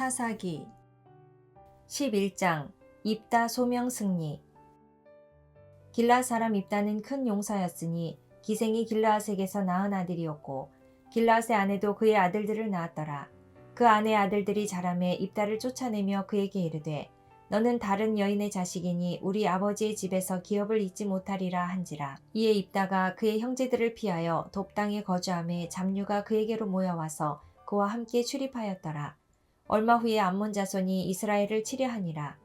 사사기 11장 입다 소명 승리. 길르앗 사람 입다는 큰 용사였으니 기생이 길르앗에게서 낳은 아들이었고 길르앗의 아내도 그의 아들들을 낳았더라. 그 아내의 아들들이 자라매 입다를 쫓아내며 그에게 이르되 너는 다른 여인의 자식이니 우리 아버지의 집에서 기업을 잊지 못하리라 한지라. 이에 입다가 그의 형제들을 피하여 돕당에 거주하매 잡류가 그에게로 모여와서 그와 함께 출입하였더라. 얼마 후에 암몬 자손이 이스라엘을 치려하니라.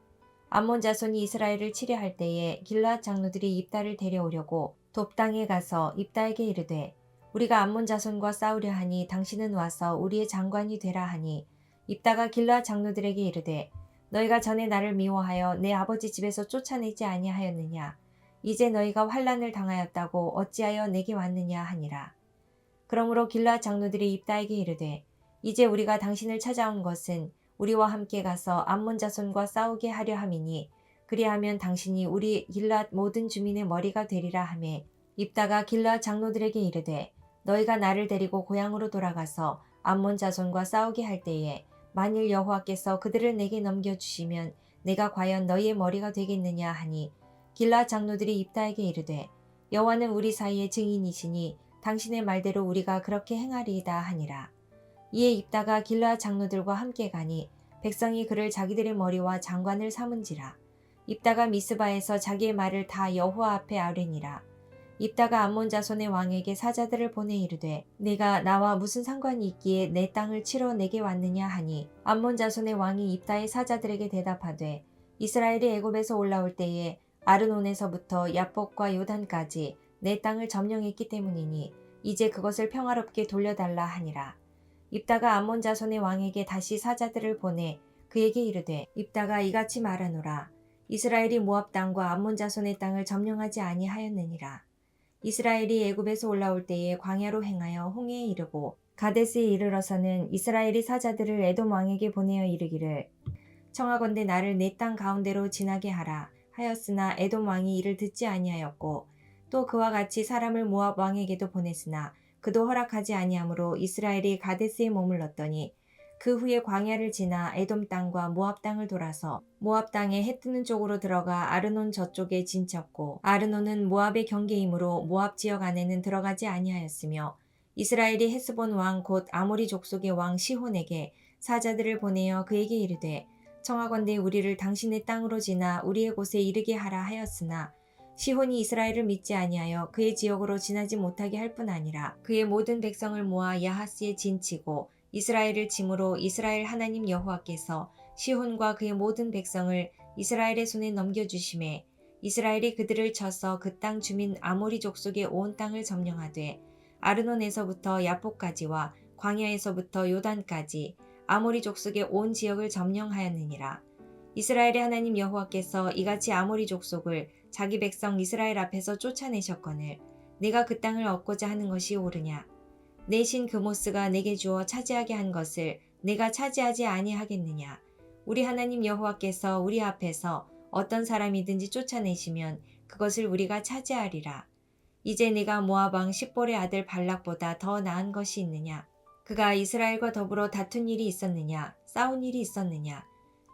암몬 자손이 이스라엘을 치려할 때에 길르앗 장로들이 입다를 데려오려고 돕당에 가서 입다에게 이르되 우리가 암몬 자손과 싸우려 하니 당신은 와서 우리의 장관이 되라 하니 입다가 길르앗 장로들에게 이르되 너희가 전에 나를 미워하여 내 아버지 집에서 쫓아내지 아니하였느냐. 이제 너희가 환난을 당하였다고 어찌하여 내게 왔느냐 하니라. 그러므로 길르앗 장로들이 입다에게 이르되 이제 우리가 당신을 찾아온 것은 우리와 함께 가서 암몬 자손과 싸우게 하려 함이니 그리하면 당신이 우리 길르앗 모든 주민의 머리가 되리라 하매 입다가 길르앗 장로들에게 이르되 너희가 나를 데리고 고향으로 돌아가서 암몬 자손과 싸우게 할 때에 만일 여호와께서 그들을 내게 넘겨주시면 내가 과연 너희의 머리가 되겠느냐 하니 길르앗 장로들이 입다에게 이르되 여호와는 우리 사이의 증인이시니 당신의 말대로 우리가 그렇게 행하리이다 하니라. 이에 입다가 길르앗 장로들과 함께 가니 백성이 그를 자기들의 머리와 장관을 삼은지라. 입다가 미스바에서 자기의 말을 다 여호와 앞에 아뢰니라. 입다가 암몬 자손의 왕에게 사자들을 보내 이르되 네가 나와 무슨 상관이 있기에 내 땅을 치러 내게 왔느냐 하니 암몬 자손의 왕이 입다의 사자들에게 대답하되 이스라엘이 애굽에서 올라올 때에 아르논에서부터 야복과 요단까지 내 땅을 점령했기 때문이니 이제 그것을 평화롭게 돌려달라 하니라. 입다가 암몬 자손의 왕에게 다시 사자들을 보내 그에게 이르되 입다가 이같이 말하노라. 이스라엘이 모압 땅과 암몬 자손의 땅을 점령하지 아니하였느니라. 이스라엘이 애굽에서 올라올 때에 광야로 행하여 홍해에 이르고 가데스에 이르러서는 이스라엘이 사자들을 에돔 왕에게 보내어 이르기를 청하건대 나를 내 땅 가운데로 지나게 하라 하였으나 에돔 왕이 이를 듣지 아니하였고 또 그와 같이 사람을 모압 왕에게도 보냈으나 그도 허락하지 아니하므로 이스라엘이 가데스에 머물렀더니 그 후에 광야를 지나 에돔 땅과 모압 땅을 돌아서 모압 땅에 해 뜨는 쪽으로 들어가 아르논 저쪽에 진쳤고 아르논은 모압의 경계이므로 모압 지역 안에는 들어가지 아니하였으며 이스라엘이 헤스본 왕 곧 아모리 족속의 왕 시혼에게 사자들을 보내어 그에게 이르되 청하건대 우리를 당신의 땅으로 지나 우리의 곳에 이르게 하라 하였으나 시혼이 이스라엘을 믿지 아니하여 그의 지역으로 지나지 못하게 할 뿐 아니라 그의 모든 백성을 모아 야하스에 진치고 이스라엘을 침으로 이스라엘 하나님 여호와께서 시혼과 그의 모든 백성을 이스라엘의 손에 넘겨주심에 이스라엘이 그들을 쳐서 그 땅 주민 아모리 족속의 온 땅을 점령하되 아르논에서부터 야복까지와 광야에서부터 요단까지 아모리 족속의 온 지역을 점령하였느니라. 이스라엘의 하나님 여호와께서 이같이 아모리 족속을 자기 백성 이스라엘 앞에서 쫓아내셨거늘 내가 그 땅을 얻고자 하는 것이 옳으냐. 내 신 그모스가 내게 주어 차지하게 한 것을 내가 차지하지 아니하겠느냐. 우리 하나님 여호와께서 우리 앞에서 어떤 사람이든지 쫓아내시면 그것을 우리가 차지하리라. 이제 내가 모압 왕 십볼의 아들 발락보다 더 나은 것이 있느냐. 그가 이스라엘과 더불어 다툰 일이 있었느냐. 싸운 일이 있었느냐.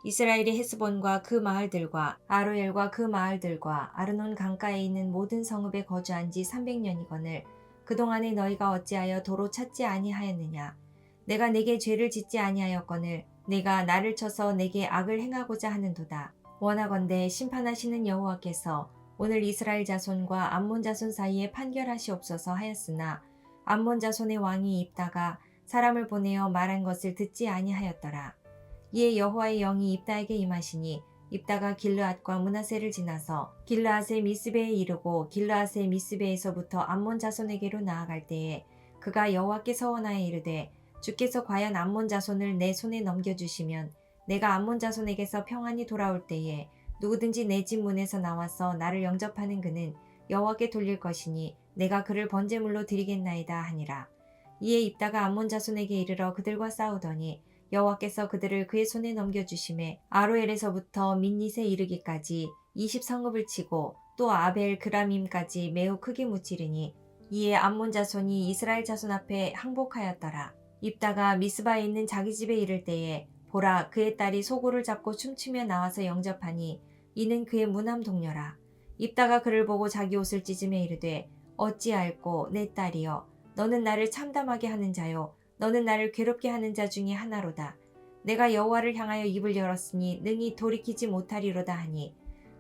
이스라엘이 헤스본과 그 마을들과 아로엘과 그 마을들과 아르논 강가에 있는 모든 성읍에 거주한 지 300년이거늘 그동안에 너희가 어찌하여 도로 찾지 아니하였느냐. 내가 내게 죄를 짓지 아니하였거늘 내가 나를 쳐서 내게 악을 행하고자 하는도다. 원하건대 심판하시는 여호와께서 오늘 이스라엘 자손과 암몬 자손 사이에 판결하시옵소서 하였으나 암몬 자손의 왕이 입다가 사람을 보내어 말한 것을 듣지 아니하였더라. 이에 여호와의 영이 입다에게 임하시니 입다가 길르앗과 므낫세를 지나서 길르앗의 미스베에 이르고 길르앗의 미스베에서부터 암몬 자손에게로 나아갈 때에 그가 여호와께 서원하여 이르되 주께서 과연 암몬 자손을 내 손에 넘겨주시면 내가 암몬 자손에게서 평안히 돌아올 때에 누구든지 내 집 문에서 나와서 나를 영접하는 그는 여호와께 돌릴 것이니 내가 그를 번제물로 드리겠나이다 하니라. 이에 입다가 암몬 자손에게 이르러 그들과 싸우더니 여호와께서 그들을 그의 손에 넘겨주심에 아로엘에서부터 민닛에 이르기까지 20성읍을 치고 또 아벨 그라밈까지 매우 크게 무찌르니 이에 암몬 자손이 이스라엘 자손 앞에 항복하였더라. 입다가 미스바에 있는 자기 집에 이를 때에 보라, 그의 딸이 소고를 잡고 춤추며 나와서 영접하니 이는 그의 무남 동료라. 입다가 그를 보고 자기 옷을 찢으며 이르되 어찌하였고 내 딸이여, 너는 나를 참담하게 하는 자요, 너는 나를 괴롭게 하는 자 중에 하나로다. 내가 여호와를 향하여 입을 열었으니 능히 돌이키지 못하리로다 하니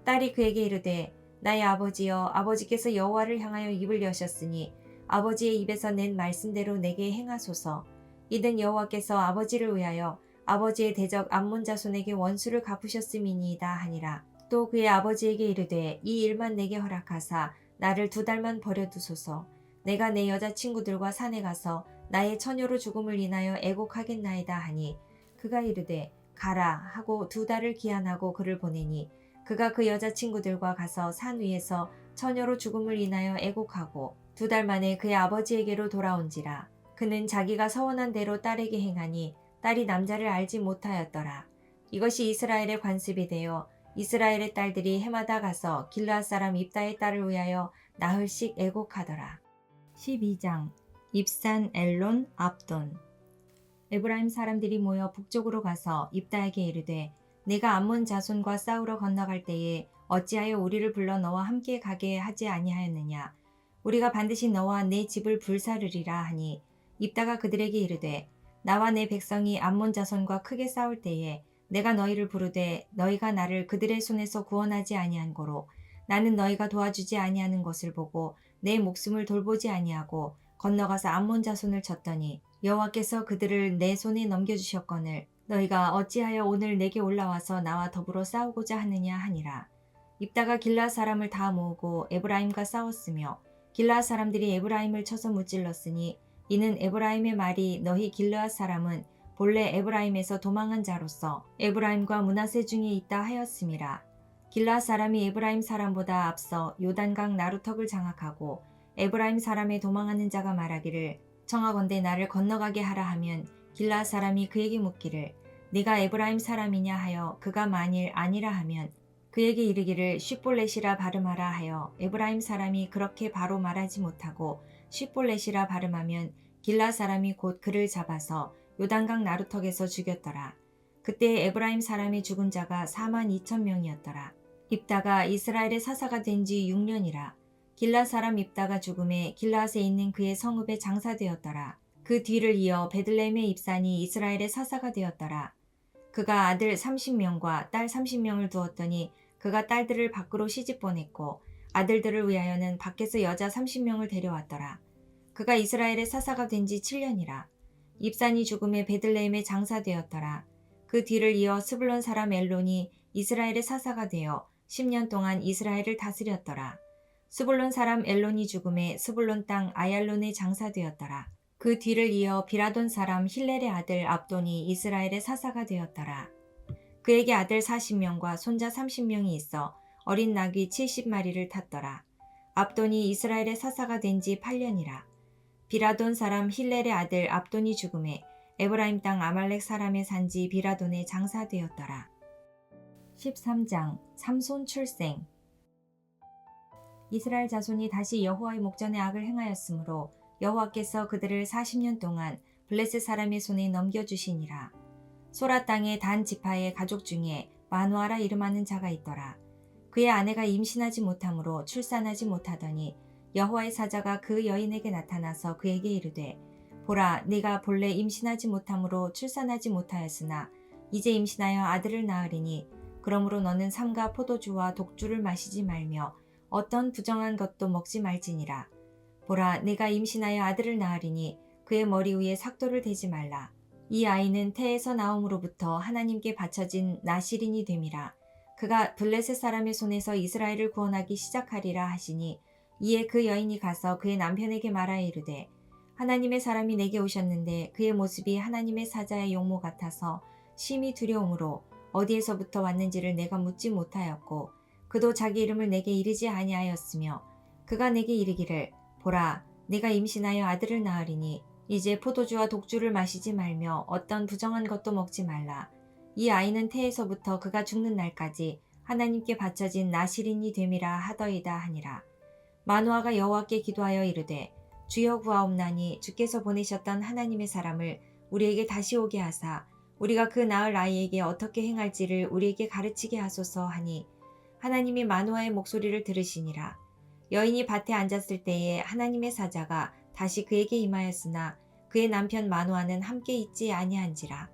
딸이 그에게 이르되 나의 아버지여, 아버지께서 여호와를 향하여 입을 여셨으니 아버지의 입에서 낸 말씀대로 내게 행하소서. 이는 여호와께서 아버지를 위하여 아버지의 대적 암몬 자손에게 원수를 갚으셨음이니이다 하니라. 또 그의 아버지에게 이르되 이 일만 내게 허락하사 나를 2달만 버려두소서. 내가 내 여자친구들과 산에 가서 나의 처녀로 죽음을 인하여 애곡하겠나이다 하니 그가 이르되 가라 하고 2달을 기한하고 그를 보내니 그가 그 여자친구들과 가서 산 위에서 처녀로 죽음을 인하여 애곡하고 2달 만에 그의 아버지에게로 돌아온지라. 그는 자기가 서원한 대로 딸에게 행하니 딸이 남자를 알지 못하였더라. 이것이 이스라엘의 관습이 되어 이스라엘의 딸들이 해마다 가서 길르앗 사람 입다의 딸을 위하여 나흘씩 애곡하더라. 12장 입산 엘론 압돈. 에브라임 사람들이 모여 북쪽으로 가서 입다에게 이르되 내가 암몬 자손과 싸우러 건너갈 때에 어찌하여 우리를 불러 너와 함께 가게 하지 아니하였느냐. 우리가 반드시 너와 내 집을 불사르리라 하니 입다가 그들에게 이르되 나와 내 백성이 암몬 자손과 크게 싸울 때에 내가 너희를 부르되 너희가 나를 그들의 손에서 구원하지 아니한 고로 나는 너희가 도와주지 아니하는 것을 보고 내 목숨을 돌보지 아니하고 건너가서 암몬 자손을 쳤더니 여호와께서 그들을 내 손에 넘겨주셨거늘 너희가 어찌하여 오늘 내게 올라와서 나와 더불어 싸우고자 하느냐 하니라. 입다가 길르앗 사람을 다 모으고 에브라임과 싸웠으며 길르앗 사람들이 에브라임을 쳐서 무찔렀으니 이는 에브라임의 말이 너희 길르앗 사람은 본래 에브라임에서 도망한 자로서 에브라임과 므낫세 중에 있다 하였음이라. 길르앗 사람이 에브라임 사람보다 앞서 요단강 나루턱을 장악하고 에브라임 사람의 도망하는 자가 말하기를 청하건대 나를 건너가게 하라 하면 길르앗 사람이 그에게 묻기를 네가 에브라임 사람이냐 하여 그가 만일 아니라 하면 그에게 이르기를 쉿볼렛이라 발음하라 하여 에브라임 사람이 그렇게 바로 말하지 못하고 쉿볼렛이라 발음하면 길르앗 사람이 곧 그를 잡아서 요단강 나루턱에서 죽였더라. 그때 에브라임 사람의 죽은 자가 42,000명이었더라. 입다가 이스라엘의 사사가 된 지 6년이라. 길르앗 사람 입다가 죽음에 길르앗에 있는 그의 성읍에 장사되었더라. 그 뒤를 이어 베들레헴의 입산이 이스라엘의 사사가 되었더라. 그가 아들 30명과 딸 30명을 두었더니 그가 딸들을 밖으로 시집 보냈고 아들들을 위하여는 밖에서 여자 30명을 데려왔더라. 그가 이스라엘의 사사가 된 지 7년이라. 입산이 죽음에 베들레헴에 장사되었더라. 그 뒤를 이어 스불론 사람 엘론이 이스라엘의 사사가 되어 10년 동안 이스라엘을 다스렸더라. 스불론 사람 엘론이 죽음에 스불론 땅 아얄론에 장사되었더라. 그 뒤를 이어 비라돈 사람 힐렐의 아들 압돈이 이스라엘의 사사가 되었더라. 그에게 아들 40명과 손자 30명이 있어 어린 나귀 70마리를 탔더라. 압돈이 이스라엘의 사사가 된 지 8년이라. 비라돈 사람 힐렐의 아들 압돈이 죽음에 에브라임 땅 아말렉 사람의 산지 비라돈에 장사되었더라. 13장 삼손 출생. 이스라엘 자손이 다시 여호와의 목전에 악을 행하였으므로 여호와께서 그들을 40년 동안 블레셋 사람의 손에 넘겨주시니라. 소라 땅의 단 지파의 가족 중에 마누아라 이름하는 자가 있더라. 그의 아내가 임신하지 못하므로 출산하지 못하더니 여호와의 사자가 그 여인에게 나타나서 그에게 이르되 보라, 네가 본래 임신하지 못하므로 출산하지 못하였으나 이제 임신하여 아들을 낳으리니 그러므로 너는 삼가 포도주와 독주를 마시지 말며 어떤 부정한 것도 먹지 말지니라. 보라, 네가 임신하여 아들을 낳으리니 그의 머리 위에 삭도를 대지 말라. 이 아이는 태에서 나옴으로부터 하나님께 바쳐진 나실인이 됨이라. 그가 블레셋 사람의 손에서 이스라엘을 구원하기 시작하리라 하시니 이에 그 여인이 가서 그의 남편에게 말하여 이르되 하나님의 사람이 내게 오셨는데 그의 모습이 하나님의 사자의 용모 같아서 심히 두려움으로 어디에서부터 왔는지를 내가 묻지 못하였고 그도 자기 이름을 내게 이르지 아니하였으며 그가 내게 이르기를 보라, 내가 임신하여 아들을 낳으리니 이제 포도주와 독주를 마시지 말며 어떤 부정한 것도 먹지 말라. 이 아이는 태에서부터 그가 죽는 날까지 하나님께 바쳐진 나실인이 됨이라 하더이다 하니라. 마누아가 여호와께 기도하여 이르되 주여 구하옵나니 주께서 보내셨던 하나님의 사람을 우리에게 다시 오게 하사 우리가 그 낳을 아이에게 어떻게 행할지를 우리에게 가르치게 하소서 하니 하나님이 마노아의 목소리를 들으시니라. 여인이 밭에 앉았을 때에 하나님의 사자가 다시 그에게 임하였으나 그의 남편 마노아는 함께 있지 아니한지라.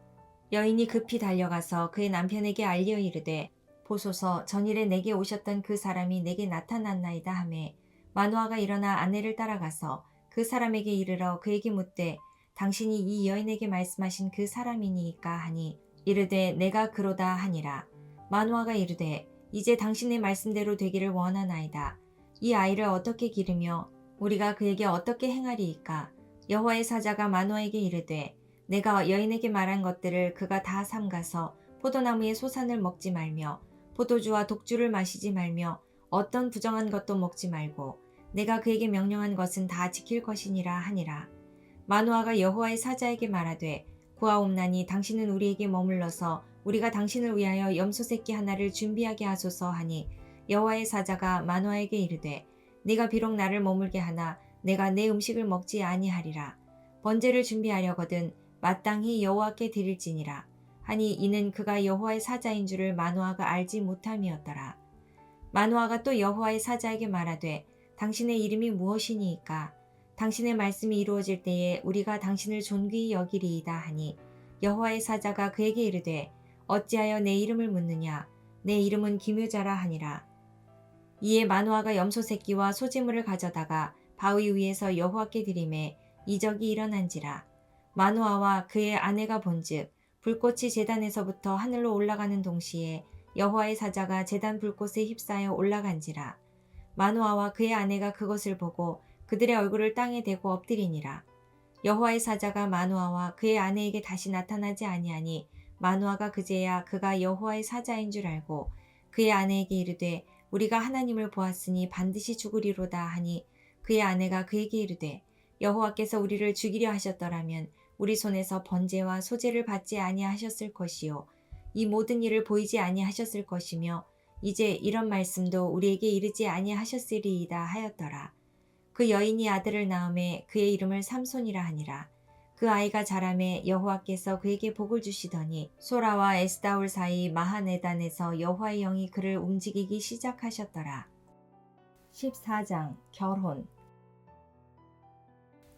여인이 급히 달려가서 그의 남편에게 알리어 이르되 보소서 전일에 내게 오셨던 그 사람이 내게 나타났나이다 하매 마노아가 일어나 아내를 따라가서 그 사람에게 이르러 그에게 묻되 당신이 이 여인에게 말씀하신 그 사람이니이까 하니 이르되 내가 그로다 하니라. 마노아가 이르되 이제 당신의 말씀대로 되기를 원하나이다. 이 아이를 어떻게 기르며 우리가 그에게 어떻게 행하리이까. 여호와의 사자가 마노아에게 이르되 내가 여인에게 말한 것들을 그가 다 삼가서 포도나무의 소산을 먹지 말며 포도주와 독주를 마시지 말며 어떤 부정한 것도 먹지 말고 내가 그에게 명령한 것은 다 지킬 것이니라 하니라. 마노아가 여호와의 사자에게 말하되 구하옵나니 당신은 우리에게 머물러서 우리가 당신을 위하여 염소 새끼 하나를 준비하게 하소서 하니 여호와의 사자가 마노아에게 이르되 네가 비록 나를 머물게 하나 내가 내 음식을 먹지 아니하리라. 번제를 준비하려거든 마땅히 여호와께 드릴지니라 하니 이는 그가 여호와의 사자인 줄을 마노아가 알지 못함이었더라. 마노아가 또 여호와의 사자에게 말하되 당신의 이름이 무엇이니이까. 당신의 말씀이 이루어질 때에 우리가 당신을 존귀히 여기리이다 하니 여호와의 사자가 그에게 이르되 어찌하여 내 이름을 묻느냐. 내 이름은 기묘자라 하니라. 이에 마노아가 염소 새끼와 소재물을 가져다가 바위 위에서 여호와께 드리매 이적이 일어난지라. 마노아와 그의 아내가 본즉 불꽃이 제단에서부터 하늘로 올라가는 동시에 여호와의 사자가 제단 불꽃에 휩싸여 올라간지라. 마노아와 그의 아내가 그것을 보고 그들의 얼굴을 땅에 대고 엎드리니라. 여호와의 사자가 마노아와 그의 아내에게 다시 나타나지 아니하니 마노아가 그제야 그가 여호와의 사자인 줄 알고 그의 아내에게 이르되 우리가 하나님을 보았으니 반드시 죽으리로다 하니 그의 아내가 그에게 이르되 여호와께서 우리를 죽이려 하셨더라면 우리 손에서 번제와 소제를 받지 아니하셨을 것이요 이 모든 일을 보이지 아니하셨을 것이며 이제 이런 말씀도 우리에게 이르지 아니하셨으리이다 하였더라. 그 여인이 아들을 낳음에 그의 이름을 삼손이라 하니라. 그 아이가 자라매 여호와께서 그에게 복을 주시더니 소라와 에스다올 사이 마하네단에서 여호와의 영이 그를 움직이기 시작하셨더라. 14장 결혼.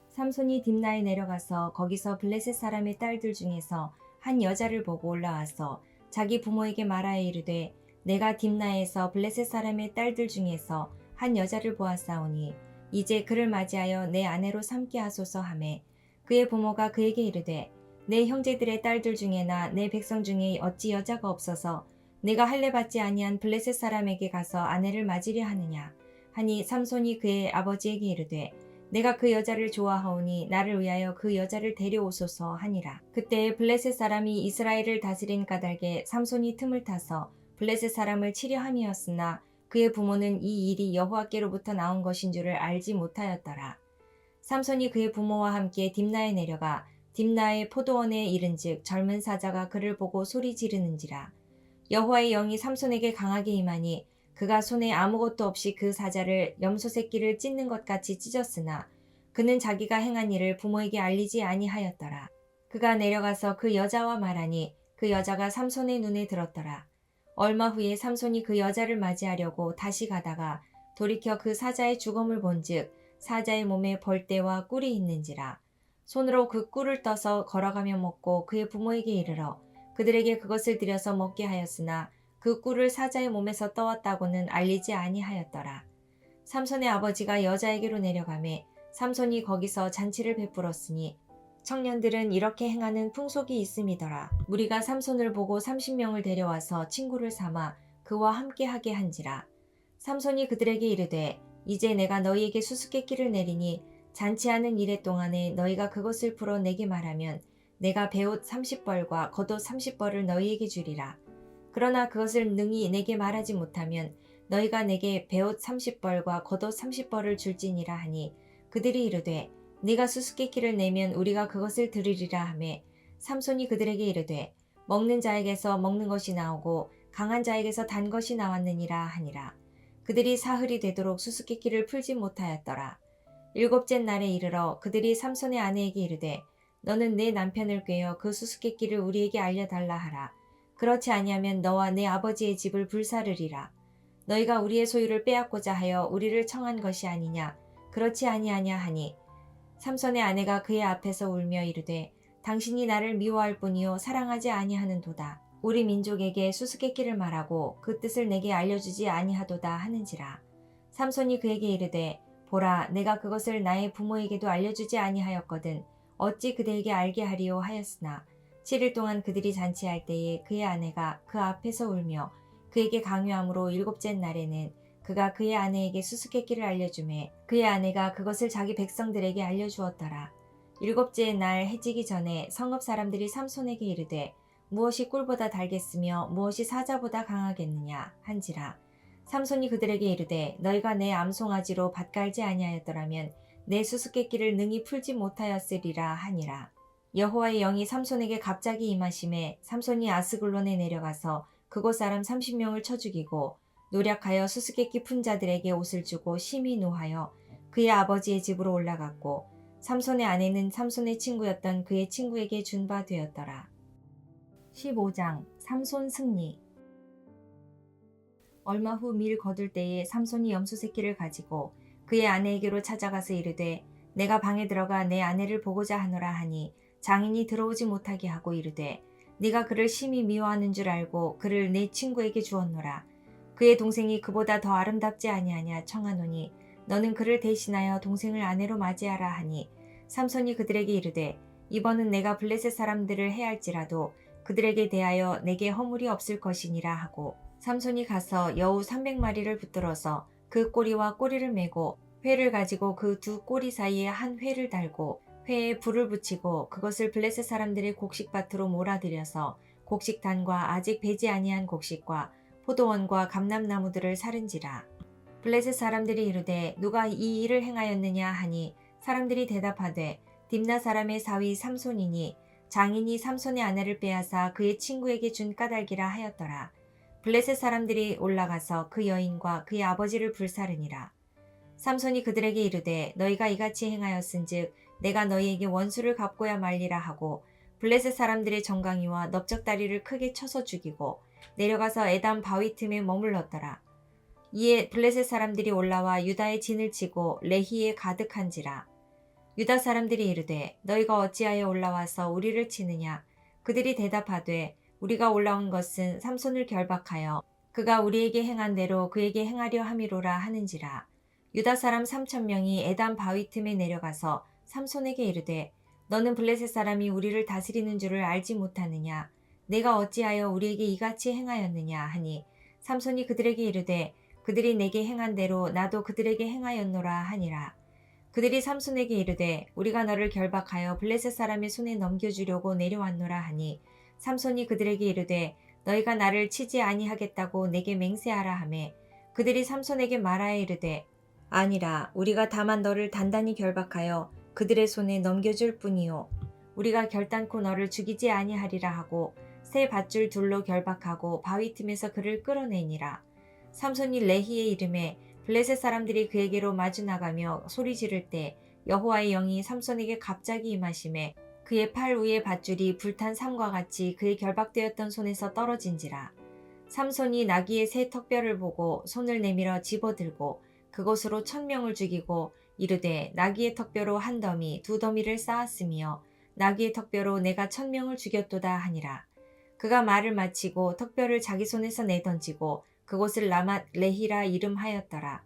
삼손이 딥나에 내려가서 거기서 블레셋 사람의 딸들 중에서 한 여자를 보고 올라와서 자기 부모에게 말하여 이르되 내가 딥나에서 블레셋 사람의 딸들 중에서 한 여자를 보았사오니 이제 그를 맞이하여 내 아내로 삼게 하소서 하매 그의 부모가 그에게 이르되 내 형제들의 딸들 중에나 내 백성 중에 어찌 여자가 없어서 내가 할례 받지 아니한 블레셋 사람에게 가서 아내를 맞으려 하느냐 하니 삼손이 그의 아버지에게 이르되 내가 그 여자를 좋아하오니 나를 위하여 그 여자를 데려오소서 하니라. 그때 블레셋 사람이 이스라엘을 다스린 까닭에 삼손이 틈을 타서 블레셋 사람을 치려 함이었으나 그의 부모는 이 일이 여호와께로부터 나온 것인 줄을 알지 못하였더라. 삼손이 그의 부모와 함께 딥나에 내려가 딥나의 포도원에 이른즉 젊은 사자가 그를 보고 소리 지르는지라. 여호와의 영이 삼손에게 강하게 임하니 그가 손에 아무것도 없이 그 사자를 염소 새끼를 찢는 것 같이 찢었으나 그는 자기가 행한 일을 부모에게 알리지 아니하였더라. 그가 내려가서 그 여자와 말하니 그 여자가 삼손의 눈에 들었더라. 얼마 후에 삼손이 그 여자를 맞이하려고 다시 가다가 돌이켜 그 사자의 죽음을 본즉 사자의 몸에 벌떼와 꿀이 있는지라. 손으로 그 꿀을 떠서 걸어가며 먹고 그의 부모에게 이르러 그들에게 그것을 들여서 먹게 하였으나 그 꿀을 사자의 몸에서 떠왔다고는 알리지 아니하였더라. 삼손의 아버지가 여자에게로 내려가매 삼손이 거기서 잔치를 베풀었으니 청년들은 이렇게 행하는 풍속이 있음이더라. 무리가 삼손을 보고 30명을 데려와서 친구를 삼아 그와 함께 하게 한지라. 삼손이 그들에게 이르되 이제 내가 너희에게 수수께끼를 내리니 잔치하는 이래 동안에 너희가 그것을 풀어 내게 말하면 내가 베옷 30벌과 겉옷 30벌을 너희에게 주리라. 그러나 그것을 능히 내게 말하지 못하면 너희가 내게 베옷 30벌과 겉옷 30벌을 줄지니라 하니 그들이 이르되 네가 수수께끼를 내면 우리가 그것을 들으리라 하매 삼손이 그들에게 이르되 먹는 자에게서 먹는 것이 나오고 강한 자에게서 단 것이 나왔느니라 하니라. 그들이 사흘이 되도록 수수께끼를 풀지 못하였더라. 일곱째 날에 이르러 그들이 삼손의 아내에게 이르되 너는 내 남편을 꾀어 그 수수께끼를 우리에게 알려달라 하라. 그렇지 아니하면 너와 내 아버지의 집을 불사르리라. 너희가 우리의 소유를 빼앗고자 하여 우리를 청한 것이 아니냐. 그렇지 아니하냐 하니 삼손의 아내가 그의 앞에서 울며 이르되 당신이 나를 미워할 뿐이요 사랑하지 아니하는도다. 우리 민족에게 수수께끼를 말하고 그 뜻을 내게 알려주지 아니하도다 하는지라. 삼손이 그에게 이르되 보라 내가 그것을 나의 부모에게도 알려주지 아니하였거든 어찌 그대에게 알게 하리요 하였으나 7일 동안 그들이 잔치할 때에 그의 아내가 그 앞에서 울며 그에게 강요함으로 7째 날에는 그가 그의 아내에게 수수께끼를 알려주매 그의 아내가 그것을 자기 백성들에게 알려주었더라. 7째 날 해지기 전에 성읍 사람들이 삼손에게 이르되 무엇이 꿀보다 달겠으며 무엇이 사자보다 강하겠느냐 한지라. 삼손이 그들에게 이르되 너희가 내 암송아지로 밭갈지 아니하였더라면 내 수수께끼를 능히 풀지 못하였으리라 하니라. 여호와의 영이 삼손에게 갑자기 임하심에 삼손이 아스글론에 내려가서 그곳 사람 30명을 쳐 죽이고 노략하여 수수께끼 푼 자들에게 옷을 주고 심히 노하여 그의 아버지의 집으로 올라갔고 삼손의 아내는 삼손의 친구였던 그의 친구에게 준 바 되었더라. 15장 삼손 승리. 얼마 후 밀 거둘 때에 삼손이 염소 새끼를 가지고 그의 아내에게로 찾아가서 이르되 내가 방에 들어가 내 아내를 보고자 하노라 하니 장인이 들어오지 못하게 하고 이르되 네가 그를 심히 미워하는 줄 알고 그를 내 친구에게 주었노라. 그의 동생이 그보다 더 아름답지 아니하냐 청하노니 너는 그를 대신하여 동생을 아내로 맞이하라 하니 삼손이 그들에게 이르되 이번은 내가 블레셋 사람들을 해할지라도 그들에게 대하여 내게 허물이 없을 것이니라 하고 삼손이 가서 여우 300마리를 붙들어서 그 꼬리와 꼬리를 메고 회를 가지고 그 두 꼬리 사이에 한 회를 달고 회에 불을 붙이고 그것을 블레셋 사람들의 곡식밭으로 몰아들여서 곡식단과 아직 배지 아니한 곡식과 포도원과 감람나무들을 사른지라. 블레셋 사람들이 이르되 누가 이 일을 행하였느냐 하니 사람들이 대답하되 딥나 사람의 사위 삼손이니 장인이 삼손의 아내를 빼앗아 그의 친구에게 준 까닭이라 하였더라. 블레셋 사람들이 올라가서 그 여인과 그의 아버지를 불사르니라. 삼손이 그들에게 이르되 너희가 이같이 행하였은즉 내가 너희에게 원수를 갚고야 말리라 하고 블레셋 사람들의 정강이와 넓적다리를 크게 쳐서 죽이고 내려가서 에담 바위 틈에 머물렀더라. 이에 블레셋 사람들이 올라와 유다의 진을 치고 레히에 가득한지라. 유다 사람들이 이르되 너희가 어찌하여 올라와서 우리를 치느냐. 그들이 대답하되 우리가 올라온 것은 삼손을 결박하여 그가 우리에게 행한 대로 그에게 행하려 함이로라 하는지라. 유다 사람 3,000명이 에담 바위 틈에 내려가서 삼손에게 이르되 너는 블레셋 사람이 우리를 다스리는 줄을 알지 못하느냐. 내가 어찌하여 우리에게 이같이 행하였느냐 하니 삼손이 그들에게 이르되 그들이 내게 행한 대로 나도 그들에게 행하였노라 하니라. 그들이 삼손에게 이르되 우리가 너를 결박하여 블레셋 사람의 손에 넘겨주려고 내려왔노라 하니 삼손이 그들에게 이르되 너희가 나를 치지 아니하겠다고 내게 맹세하라 하매 그들이 삼손에게 말하여 이르되 아니라 우리가 다만 너를 단단히 결박하여 그들의 손에 넘겨줄 뿐이요 우리가 결단코 너를 죽이지 아니하리라 하고 새 밧줄 둘로 결박하고 바위 틈에서 그를 끌어내니라. 삼손이 레히에 이름에 블레셋 사람들이 그에게로 마주 나가며 소리 지를 때 여호와의 영이 삼손에게 갑자기 임하심에 그의 팔 위의 밧줄이 불탄 삼과 같이 그의 결박되었던 손에서 떨어진지라. 삼손이 나귀의 새 턱뼈를 보고 손을 내밀어 집어들고 그것으로 1,000명을 죽이고 이르되 나귀의 턱뼈로 한 더미 두 더미를 쌓았으며 나귀의 턱뼈로 내가 1,000명을 죽였도다 하니라. 그가 말을 마치고 턱뼈를 자기 손에서 내던지고 그곳을 라맛 레히라 이름하였더라.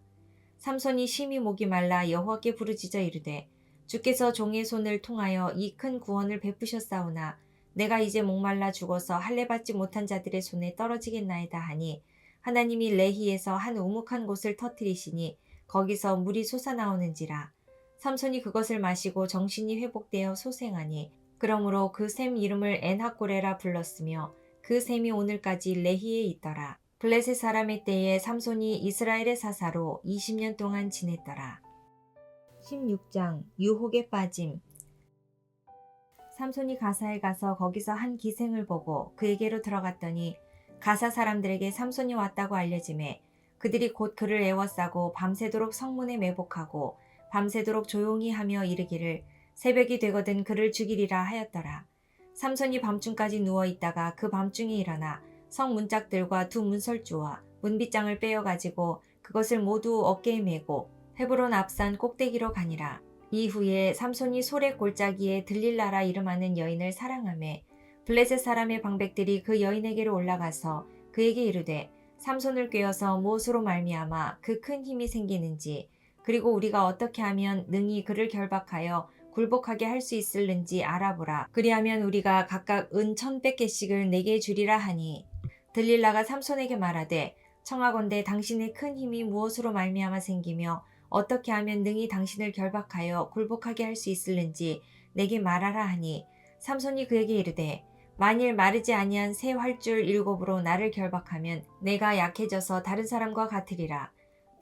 삼손이 심히 목이 말라 여호와께 부르짖어 이르되 주께서 종의 손을 통하여 이 큰 구원을 베푸셨사오나 내가 이제 목말라 죽어서 할례받지 못한 자들의 손에 떨어지겠나이다 하니 하나님이 레히에서 한 우묵한 곳을 터뜨리시니 거기서 물이 솟아나오는지라. 삼손이 그것을 마시고 정신이 회복되어 소생하니 그러므로 그 샘 이름을 엔하코레라 불렀으며 그 샘이 오늘까지 레히에 있더라. 블레셋 사람의 때에 삼손이 이스라엘의 사사로 20년 동안 지냈더라. 16장 유혹에 빠짐. 삼손이 가사에 가서 거기서 한 기생을 보고 그에게로 들어갔더니 가사 사람들에게 삼손이 왔다고 알려지매 그들이 곧 그를 애워싸고 밤새도록 성문에 매복하고 밤새도록 조용히 하며 이르기를 새벽이 되거든 그를 죽이리라 하였더라. 삼손이 밤중까지 누워있다가 그 밤중에 일어나 성 문짝들과 두 문설주와 문빗장을 빼어가지고 그것을 모두 어깨에 메고 헤브론 앞산 꼭대기로 가니라. 이후에 삼손이 소렉 골짜기에 들릴라라 이름하는 여인을 사랑하매 블레셋 사람의 방백들이 그 여인에게로 올라가서 그에게 이르되 삼손을 꾀어서 무엇으로 말미암아 그 큰 힘이 생기는지 그리고 우리가 어떻게 하면 능히 그를 결박하여 굴복하게 할 수 있을는지 알아보라. 그리하면 우리가 각각 은 1,100개씩을 내게 주리라 하니 들릴라가 삼손에게 말하되 청하건대 당신의 큰 힘이 무엇으로 말미암아 생기며 어떻게 하면 능히 당신을 결박하여 굴복하게 할 수 있을는지 내게 말하라 하니 삼손이 그에게 이르되 만일 마르지 아니한 새 활줄 7으로 나를 결박하면 내가 약해져서 다른 사람과 같으리라.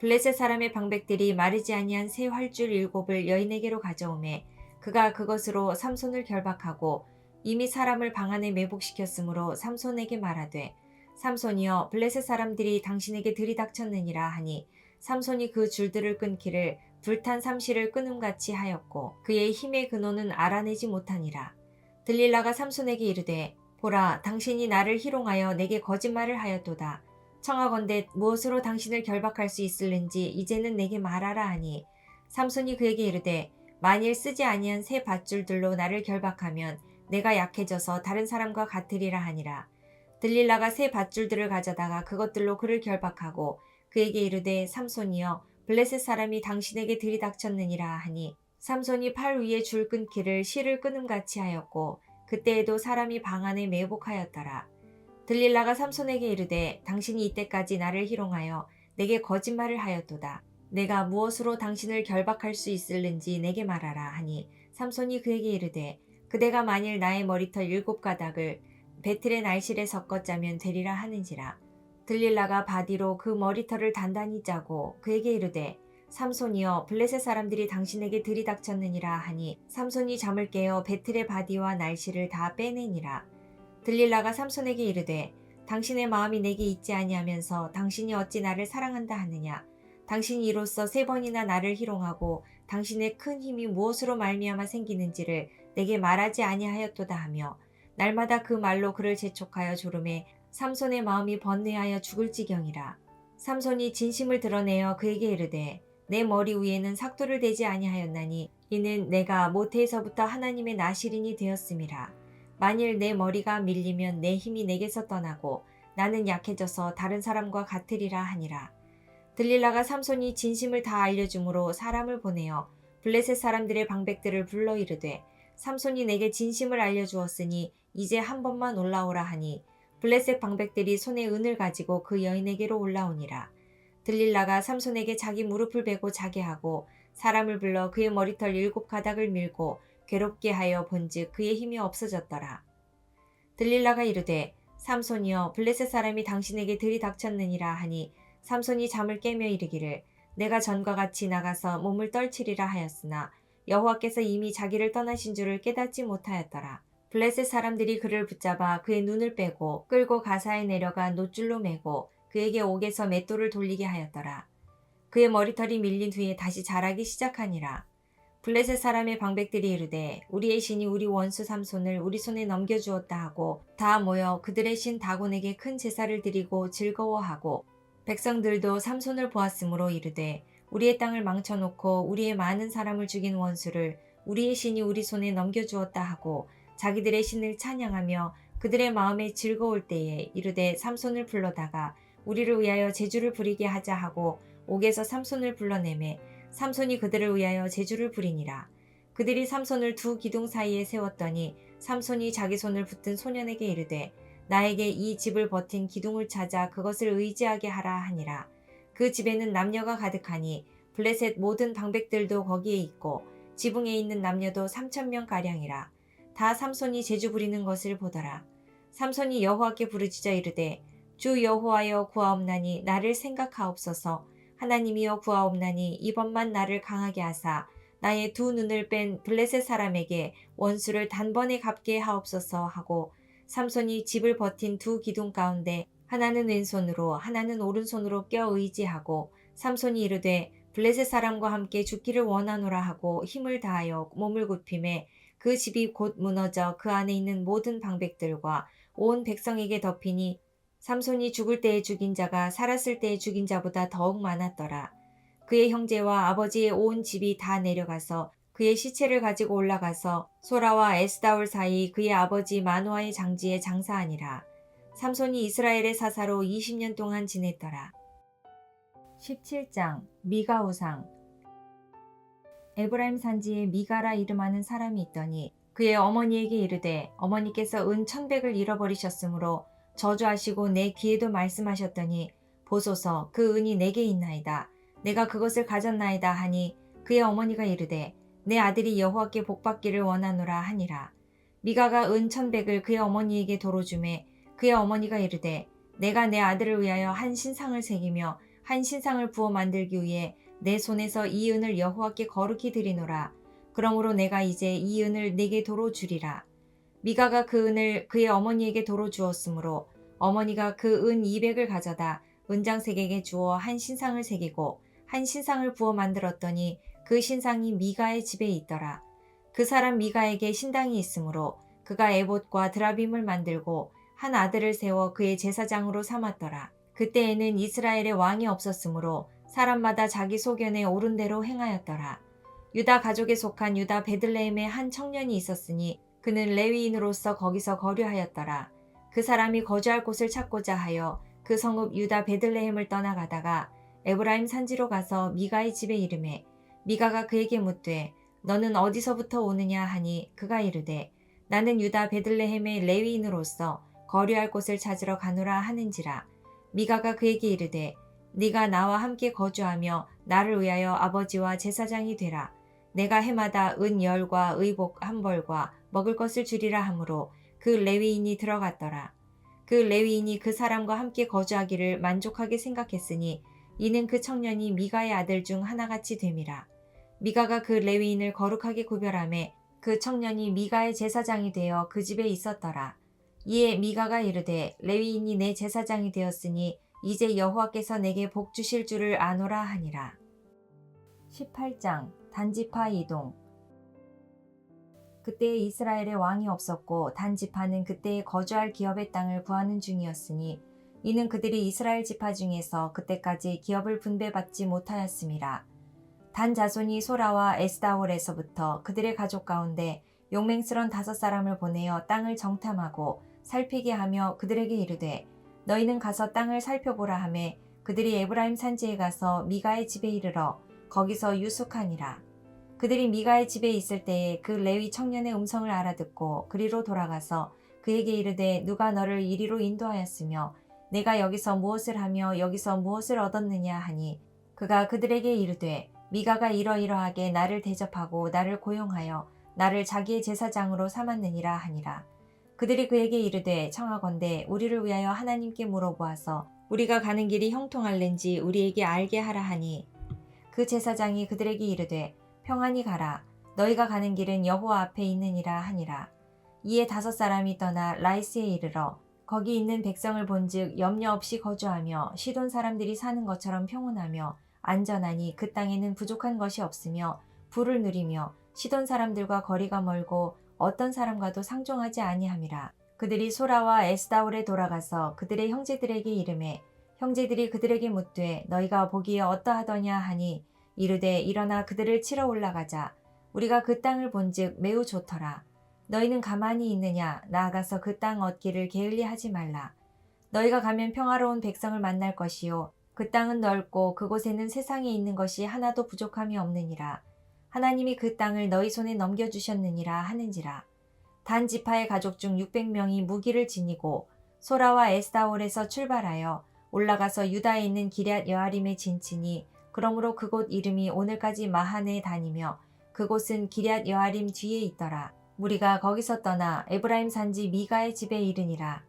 블레셋 사람의 방백들이 마르지 아니한 새 활줄 7을 여인에게로 가져오매 그가 그것으로 삼손을 결박하고 이미 사람을 방 안에 매복시켰으므로 삼손에게 말하되 삼손이여 블레셋 사람들이 당신에게 들이닥쳤느니라 하니 삼손이 그 줄들을 끊기를 불탄 삼시를 끊음같이 하였고 그의 힘의 근원은 알아내지 못하니라. 들릴라가 삼손에게 이르되 보라 당신이 나를 희롱하여 내게 거짓말을 하였도다. 청하건대 무엇으로 당신을 결박할 수 있을는지 이제는 내게 말하라 하니 삼손이 그에게 이르되 만일 쓰지 아니한 새 밧줄들로 나를 결박하면 내가 약해져서 다른 사람과 같으리라 하니라. 들릴라가 새 밧줄들을 가져다가 그것들로 그를 결박하고 그에게 이르되 삼손이여 블레셋 사람이 당신에게 들이닥쳤느니라 하니 삼손이 팔 위에 줄 끊기를 실을 끊음같이 하였고 그때에도 사람이 방 안에 매복하였더라. 들릴라가 삼손에게 이르되 당신이 이때까지 나를 희롱하여 내게 거짓말을 하였도다. 내가 무엇으로 당신을 결박할 수 있을는지 내게 말하라 하니 삼손이 그에게 이르되 그대가 만일 나의 머리털 7가닥을 배틀의 날실에 섞어 짜면 되리라 하는지라. 들릴라가 바디로 그 머리털을 단단히 짜고 그에게 이르되 삼손이여 블레셋 사람들이 당신에게 들이닥쳤느니라 하니 삼손이 잠을 깨어 배틀의 바디와 날실을 다 빼내니라. 들릴라가 삼손에게 이르되 당신의 마음이 내게 있지 아니하면서 당신이 어찌 나를 사랑한다 하느냐. 당신이 이로써 3번이나 나를 희롱하고 당신의 큰 힘이 무엇으로 말미암아 생기는지를 내게 말하지 아니하였도다 하며 날마다 그 말로 그를 재촉하여 조름에 삼손의 마음이 번뇌하여 죽을 지경이라. 삼손이 진심을 드러내어 그에게 이르되 내 머리 위에는 삭도를 대지 아니하였나니 이는 내가 모태에서부터 하나님의 나실인이 되었음이라. 만일 내 머리가 밀리면 내 힘이 내게서 떠나고 나는 약해져서 다른 사람과 같으리라 하니라. 들릴라가 삼손이 진심을 다 알려주므로 사람을 보내어 블레셋 사람들의 방백들을 불러 이르되 삼손이 내게 진심을 알려주었으니 이제 한 번만 올라오라 하니 블레셋 방백들이 손에 은을 가지고 그 여인에게로 올라오니라. 들릴라가 삼손에게 자기 무릎을 베고 자게 하고 사람을 불러 그의 머리털 7가닥을 밀고 괴롭게 하여 본즉 그의 힘이 없어졌더라. 들릴라가 이르되 삼손이여 블레셋 사람이 당신에게 들이닥쳤느니라 하니 삼손이 잠을 깨며 이르기를 내가 전과 같이 나가서 몸을 떨치리라 하였으나 여호와께서 이미 자기를 떠나신 줄을 깨닫지 못하였더라. 블레셋 사람들이 그를 붙잡아 그의 눈을 빼고 끌고 가사에 내려가 놋줄로 매고 그에게 옥에서 맷돌을 돌리게 하였더라. 그의 머리털이 밀린 후에 다시 자라기 시작하니라. 블레셋 사람의 방백들이 이르되 우리의 신이 우리 원수 삼손을 우리 손에 넘겨주었다 하고 다 모여 그들의 신 다곤에게 큰 제사를 드리고 즐거워하고 백성들도 삼손을 보았으므로 이르되 우리의 땅을 망쳐놓고 우리의 많은 사람을 죽인 원수를 우리의 신이 우리 손에 넘겨주었다 하고 자기들의 신을 찬양하며 그들의 마음에 즐거울 때에 이르되 삼손을 불러다가 우리를 위하여 제주를 부리게 하자 하고 옥에서 삼손을 불러내매 삼손이 그들을 위하여 제주를 부리니라. 그들이 삼손을 두 기둥 사이에 세웠더니 삼손이 자기 손을 붙든 소년에게 이르되 나에게 이 집을 버틴 기둥을 찾아 그것을 의지하게 하라 하니라. 그 집에는 남녀가 가득하니 블레셋 모든 방백들도 거기에 있고 지붕에 있는 남녀도 3,000명가량이라. 다 삼손이 제주 부리는 것을 보더라. 삼손이 여호와께 부르짖어 이르되 주 여호와여 구하옵나니 나를 생각하옵소서. 하나님이여 구하옵나니 이번만 나를 강하게 하사 나의 두 눈을 뺀 블레셋 사람에게 원수를 단번에 갚게 하옵소서 하고 삼손이 집을 버틴 두 기둥 가운데 하나는 왼손으로 하나는 오른손으로 껴 의지하고 삼손이 이르되 블레셋 사람과 함께 죽기를 원하노라 하고 힘을 다하여 몸을 굽힘에 그 집이 곧 무너져 그 안에 있는 모든 방백들과 온 백성에게 덮이니 삼손이 죽을 때에 죽인 자가 살았을 때에 죽인 자보다 더욱 많았더라. 그의 형제와 아버지의 온 집이 다 내려가서 그의 시체를 가지고 올라가서 소라와 에스다올 사이 그의 아버지 마노아의 장지에 장사하니라. 삼손이 이스라엘의 사사로 20년 동안 지냈더라. 17장 미가 우상. 에브라임 산지에 미가라 이름하는 사람이 있더니 그의 어머니에게 이르되 어머니께서 은 1,100을 잃어버리셨으므로 저주하시고 내 귀에도 말씀하셨더니 보소서 그 은이 내게 있나이다. 내가 그것을 가졌나이다 하니 그의 어머니가 이르되 내 아들이 여호와께 복받기를 원하노라 하니라. 미가가 은 1,100을 그의 어머니에게 도로 주매 그의 어머니가 이르되 내가 내 아들을 위하여 한 신상을 새기며 한 신상을 부어 만들기 위해 내 손에서 이 은을 여호와께 거룩히 드리노라. 그러므로 내가 이제 이 은을 네게 도로 주리라. 미가가 그 은을 그의 어머니에게 도로 주었으므로 어머니가 그 은 200을 가져다 은장색에게 주어 한 신상을 새기고 한 신상을 부어 만들었더니 그 신상이 미가의 집에 있더라. 그 사람 미가에게 신당이 있으므로 그가 에봇과 드라빔을 만들고 한 아들을 세워 그의 제사장으로 삼았더라. 그때에는 이스라엘의 왕이 없었으므로 사람마다 자기 소견에 옳은 대로 행하였더라. 유다 가족에 속한 유다 베들레헴에 한 청년이 있었으니 그는 레위인으로서 거기서 거류하였더라. 그 사람이 거주할 곳을 찾고자 하여 그 성읍 유다 베들레헴을 떠나가다가 에브라임 산지로 가서 미가의 집에 이르매 미가가 그에게 묻되 너는 어디서부터 오느냐 하니 그가 이르되 나는 유다 베들레헴의 레위인으로서 거류할 곳을 찾으러 가노라 하는지라. 미가가 그에게 이르되 네가 나와 함께 거주하며 나를 위하여 아버지와 제사장이 되라. 내가 해마다 은 10과 의복 1벌과 먹을 것을 주리라 하므로 그 레위인이 들어갔더라. 그 레위인이 그 사람과 함께 거주하기를 만족하게 생각했으니 이는 그 청년이 미가의 아들 중 하나같이 됨이라. 미가가 그 레위인을 거룩하게 구별하매 그 청년이 미가의 제사장이 되어 그 집에 있었더라. 이에 미가가 이르되 레위인이 내 제사장이 되었으니 이제 여호와께서 내게 복 주실 줄을 아노라 하니라. 18장 단지파 이동. 그때에 이스라엘에 왕이 없었고 단지파는 그때에 거주할 기업의 땅을 구하는 중이었으니 이는 그들이 이스라엘 지파 중에서 그때까지 기업을 분배받지 못하였음이라. 단 자손이 소라와 에스다올에서부터 그들의 가족 가운데 용맹스런 5사람을 보내어 땅을 정탐하고 살피게 하며 그들에게 이르되 너희는 가서 땅을 살펴보라 하매 그들이 에브라임 산지에 가서 미가의 집에 이르러 거기서 유숙하니라. 그들이 미가의 집에 있을 때에 그 레위 청년의 음성을 알아듣고 그리로 돌아가서 그에게 이르되 누가 너를 이리로 인도하였으며 내가 여기서 무엇을 하며 여기서 무엇을 얻었느냐 하니 그가 그들에게 이르되 미가가 이러이러하게 나를 대접하고 나를 고용하여 나를 자기의 제사장으로 삼았느니라 하니라. 그들이 그에게 이르되 청하건대 우리를 위하여 하나님께 물어보아서 우리가 가는 길이 형통할는지 우리에게 알게 하라 하니 그 제사장이 그들에게 이르되 평안히 가라. 너희가 가는 길은 여호와 앞에 있느니라 하니라. 이에 5사람이 떠나 라이스에 이르러 거기 있는 백성을 본즉 염려 없이 거주하며 시돈 사람들이 사는 것처럼 평온하며 안전하니 그 땅에는 부족한 것이 없으며 부를 누리며 시돈 사람들과 거리가 멀고 어떤 사람과도 상종하지 아니함이라. 그들이 소라와 에스다올에 돌아가서 그들의 형제들에게 이르매 형제들이 그들에게 묻되 너희가 보기에 어떠하더냐 하니 이르되 일어나 그들을 치러 올라가자. 우리가 그 땅을 본즉 매우 좋더라. 너희는 가만히 있느냐? 나아가서 그 땅 얻기를 게을리하지 말라. 너희가 가면 평화로운 백성을 만날 것이요 그 땅은 넓고 그곳에는 세상에 있는 것이 하나도 부족함이 없느니라. 하나님이 그 땅을 너희 손에 넘겨주셨느니라 하는지라. 단 지파의 가족 중 600명이 무기를 지니고 소라와 에스다올에서 출발하여 올라가서 유다에 있는 기럇 여아림에 진치니 그러므로 그곳 이름이 오늘까지 마하네 다니며 그곳은 기럇 여아림 뒤에 있더라. 무리가 거기서 떠나 에브라임 산지 미가의 집에 이르니라.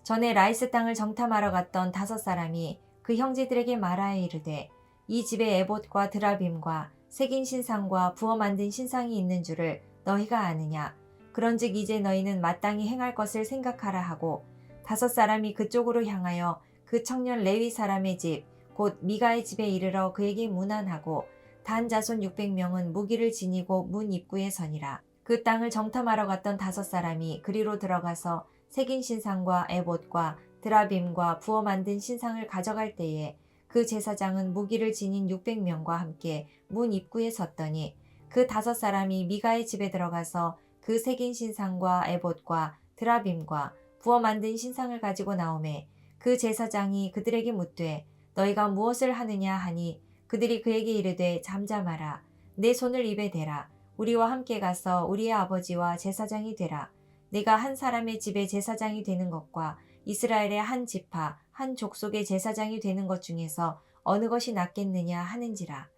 전에 라이스 땅을 정탐하러 갔던 5사람이 그 형제들에게 말하여 이르되 이 집에 에봇과 드라빔과 새긴 신상과 부어 만든 신상이 있는 줄을 너희가 아느냐. 그런즉 이제 너희는 마땅히 행할 것을 생각하라 하고 5사람이 그쪽으로 향하여 그 청년 레위 사람의 집 곧 미가의 집에 이르러 그에게 문안하고 단 자손 600명은 무기를 지니고 문 입구에 서니라. 그 땅을 정탐하러 갔던 5사람이 그리로 들어가서 새긴 신상과 에봇과 드라빔과 부어 만든 신상을 가져갈 때에 그 제사장은 무기를 지닌 600명과 함께 문 입구에 섰더니 그 5사람이 미가의 집에 들어가서 그 새긴 신상과 에봇과 드라빔과 부어 만든 신상을 가지고 나오매 그 제사장이 그들에게 묻되 너희가 무엇을 하느냐 하니 그들이 그에게 이르되 잠잠하라. 내 손을 입에 대라. 우리와 함께 가서 우리의 아버지와 제사장이 되라. 내가 한 사람의 집에 제사장이 되는 것과 이스라엘의 한 지파 한 족속의 제사장이 되는 것 중에서 어느 것이 낫겠느냐 하는지라.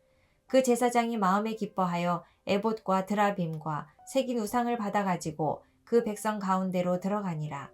그 제사장이 마음에 기뻐하여 에봇과 드라빔과 새긴 우상을 받아가지고 그 백성 가운데로 들어가니라.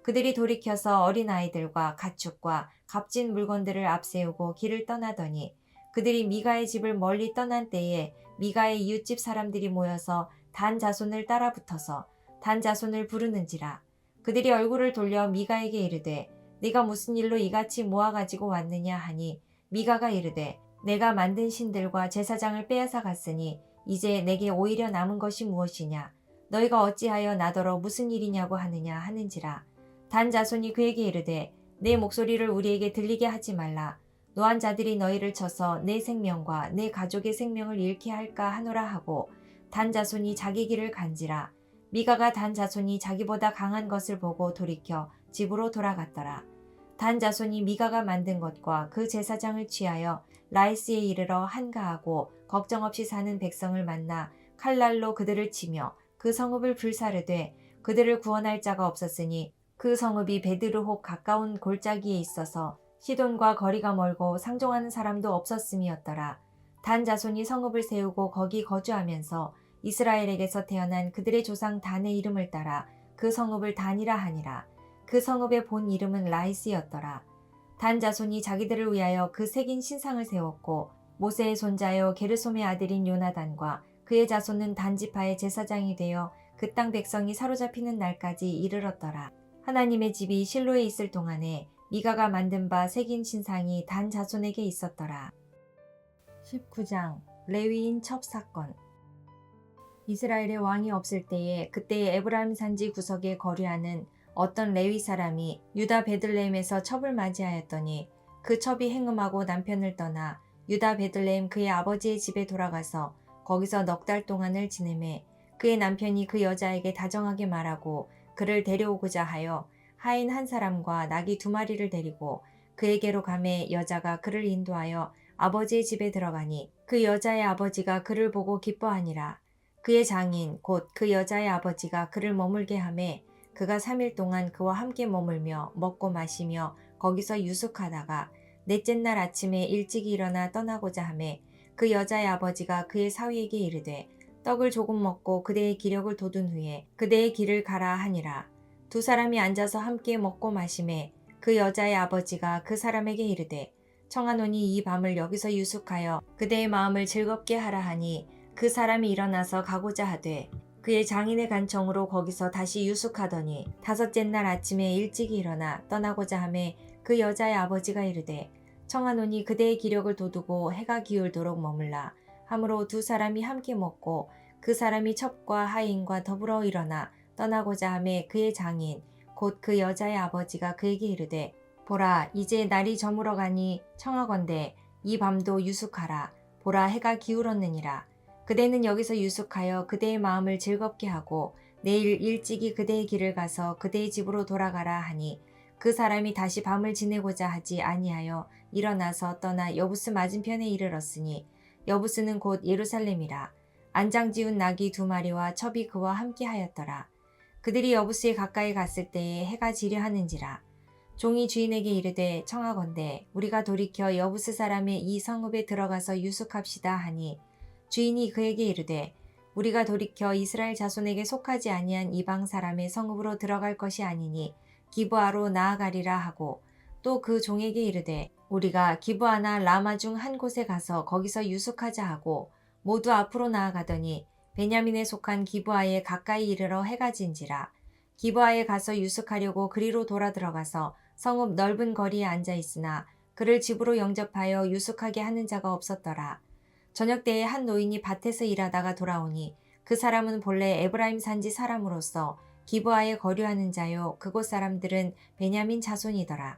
그들이 돌이켜서 어린아이들과 가축과 값진 물건들을 앞세우고 길을 떠나더니 그들이 미가의 집을 멀리 떠난 때에 미가의 이웃집 사람들이 모여서 단 자손을 따라 붙어서 단 자손을 부르는지라. 그들이 얼굴을 돌려 미가에게 이르되 네가 무슨 일로 이같이 모아가지고 왔느냐 하니 미가가 이르되 내가 만든 신들과 제사장을 빼앗아 갔으니 이제 내게 오히려 남은 것이 무엇이냐. 너희가 어찌하여 나더러 무슨 일이냐고 하느냐 하는지라. 단 자손이 그에게 이르되 내 목소리를 우리에게 들리게 하지 말라. 노한 자들이 너희를 쳐서 내 생명과 내 가족의 생명을 잃게 할까 하노라 하고 단 자손이 자기 길을 간지라. 미가가 단 자손이 자기보다 강한 것을 보고 돌이켜 집으로 돌아갔더라. 단 자손이 미가가 만든 것과 그 제사장을 취하여 라이스에 이르러 한가하고 걱정 없이 사는 백성을 만나 칼날로 그들을 치며 그 성읍을 불사르되 그들을 구원할 자가 없었으니 그 성읍이 베드르홉 가까운 골짜기에 있어서 시돈과 거리가 멀고 상종하는 사람도 없었음이었더라. 단 자손이 성읍을 세우고 거기 거주하면서 이스라엘에게서 태어난 그들의 조상 단의 이름을 따라 그 성읍을 단이라 하니라. 그 성읍의 본 이름은 라이스였더라. 단 자손이 자기들을 위하여 그 새긴 신상을 세웠고 모세의 손자여 게르솜의 아들인 요나단과 그의 자손은 단지파의 제사장이 되어 그 땅 백성이 사로잡히는 날까지 이르렀더라. 하나님의 집이 실로에 있을 동안에 미가가 만든 바 새긴 신상이 단 자손에게 있었더라. 19장 레위인 첩사건. 이스라엘의 왕이 없을 때에 그때의 에브라임 산지 구석에 거류하는 어떤 레위 사람이 유다 베들레헴에서 첩을 맞이하였더니 그 첩이 행음하고 남편을 떠나 유다 베들레헴 그의 아버지의 집에 돌아가서 거기서 넉 달 동안을 지내매 그의 남편이 그 여자에게 다정하게 말하고 그를 데려오고자 하여 하인 한 사람과 나귀 2마리를 데리고 그에게로 가매 여자가 그를 인도하여 아버지의 집에 들어가니 그 여자의 아버지가 그를 보고 기뻐하니라. 그의 장인 곧 그 여자의 아버지가 그를 머물게 하매 그가 3일 동안 그와 함께 머물며 먹고 마시며 거기서 유숙하다가 넷째 날 아침에 일찍 일어나 떠나고자 하매 그 여자의 아버지가 그의 사위에게 이르되 떡을 조금 먹고 그대의 기력을 돋운 후에 그대의 길을 가라 하니라. 2사람이 앉아서 함께 먹고 마시매 그 여자의 아버지가 그 사람에게 이르되 청하노니 이 밤을 여기서 유숙하여 그대의 마음을 즐겁게 하라 하니 그 사람이 일어나서 가고자 하되 그의 장인의 간청으로 거기서 다시 유숙하더니 5째 날 아침에 일찍 일어나 떠나고자 하매 그 여자의 아버지가 이르되 청하노니 그대의 기력을 돋우고 해가 기울도록 머물라 하므로 2사람이 함께 먹고 그 사람이 첩과 하인과 더불어 일어나 떠나고자 하매 그의 장인 곧 그 여자의 아버지가 그에게 이르되 보라 이제 날이 저물어 가니 청하건대 이 밤도 유숙하라. 보라 해가 기울었느니라. 그대는 여기서 유숙하여 그대의 마음을 즐겁게 하고 내일 일찍이 그대의 길을 가서 그대의 집으로 돌아가라 하니 그 사람이 다시 밤을 지내고자 하지 아니하여 일어나서 떠나 여부스 맞은편에 이르렀으니 여부스는 곧 예루살렘이라. 안장지운 나귀 2마리와 첩이 그와 함께 하였더라. 그들이 여부스에 가까이 갔을 때에 해가 지려 하는지라. 종이 주인에게 이르되 청하건대 우리가 돌이켜 여부스 사람의 이 성읍에 들어가서 유숙합시다 하니 주인이 그에게 이르되 우리가 돌이켜 이스라엘 자손에게 속하지 아니한 이방 사람의 성읍으로 들어갈 것이 아니니 기브아로 나아가리라 하고 또 그 종에게 이르되 우리가 기브아나 라마 중 한 곳에 가서 거기서 유숙하자 하고 모두 앞으로 나아가더니 베냐민에 속한 기브아에 가까이 이르러 해가 진지라. 기브아에 가서 유숙하려고 그리로 돌아 들어가서 성읍 넓은 거리에 앉아 있으나 그를 집으로 영접하여 유숙하게 하는 자가 없었더라. 저녁 때에 한 노인이 밭에서 일하다가 돌아오니 그 사람은 본래 에브라임 산지 사람으로서 기브아에 거류하는 자요 그곳 사람들은 베냐민 자손이더라.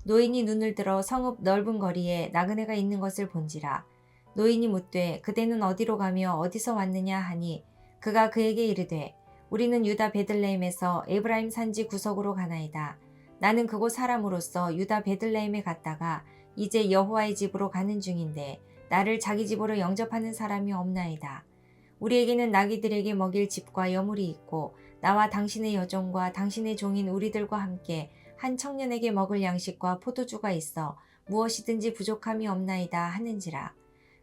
노인이 눈을 들어 성읍 넓은 거리에 나그네가 있는 것을 본지라. 노인이 묻되 그대는 어디로 가며 어디서 왔느냐 하니 그가 그에게 이르되 우리는 유다 베들레헴에서 에브라임 산지 구석으로 가나이다. 나는 그곳 사람으로서 유다 베들레헴에 갔다가 이제 여호와의 집으로 가는 중인데 나를 자기 집으로 영접하는 사람이 없나이다. 우리에게는 나귀들에게 먹일 집과 여물이 있고 나와 당신의 여종과 당신의 종인 우리들과 함께 한 청년에게 먹을 양식과 포도주가 있어 무엇이든지 부족함이 없나이다 하는지라.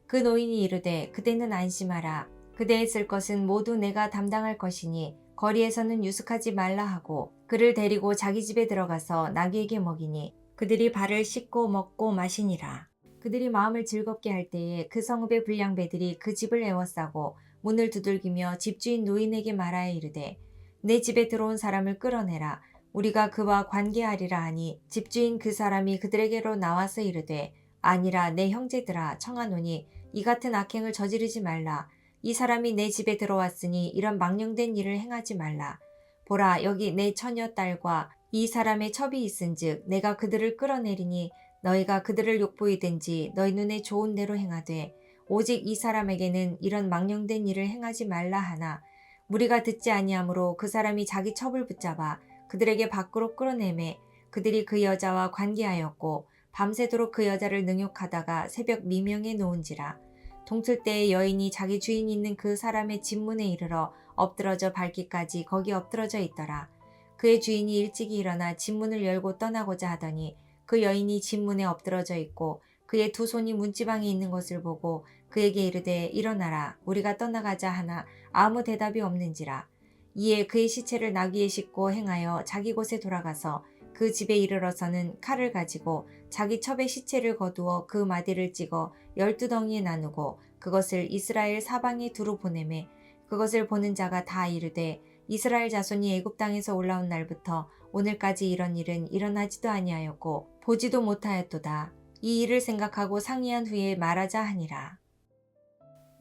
그 노인이 이르되 그대는 안심하라. 그대의 쓸 것은 모두 내가 담당할 것이니 거리에서는 유숙하지 말라 하고 그를 데리고 자기 집에 들어가서 나귀에게 먹이니 그들이 발을 씻고 먹고 마시니라. 그들이 마음을 즐겁게 할 때에 그 성읍의 불량배들이 그 집을 에워싸고 문을 두들기며 집주인 노인에게 말하여 이르되 내 집에 들어온 사람을 끌어내라. 우리가 그와 관계하리라 하니 집주인 그 사람이 그들에게로 나와서 이르되 아니라 내 형제들아 청하노니 이 같은 악행을 저지르지 말라. 이 사람이 내 집에 들어왔으니 이런 망령된 일을 행하지 말라. 보라 여기 내 처녀 딸과 이 사람의 첩이 있은즉 내가 그들을 끌어내리니 너희가 그들을 욕보이든지 너희 눈에 좋은 대로 행하되 오직 이 사람에게는 이런 망령된 일을 행하지 말라 하나 무리가 듣지 아니하므로 그 사람이 자기 첩을 붙잡아 그들에게 밖으로 끌어내매 그들이 그 여자와 관계하였고 밤새도록 그 여자를 능욕하다가 새벽 미명에 놓은지라. 동틀 때에 여인이 자기 주인이 있는 그 사람의 집문에 이르러 엎드러져 밟기까지 거기 엎드러져 있더라. 그의 주인이 일찍이 일어나 집문을 열고 떠나고자 하더니 그 여인이 집문에 엎드러져 있고 그의 두 손이 문지방에 있는 것을 보고 그에게 이르되 일어나라 우리가 떠나가자 하나 아무 대답이 없는지라. 이에 그의 시체를 나귀에 싣고 행하여 자기 곳에 돌아가서 그 집에 이르러서는 칼을 가지고 자기 첩의 시체를 거두어 그 마디를 찍어 12덩이에 나누고 그것을 이스라엘 사방에 두루 보내매 그것을 보는 자가 다 이르되 이스라엘 자손이 애굽 땅에서 올라온 날부터 오늘까지 이런 일은 일어나지도 아니하였고 보지도 못하였도다. 이 일을 생각하고 상의한 후에 말하자 하니라.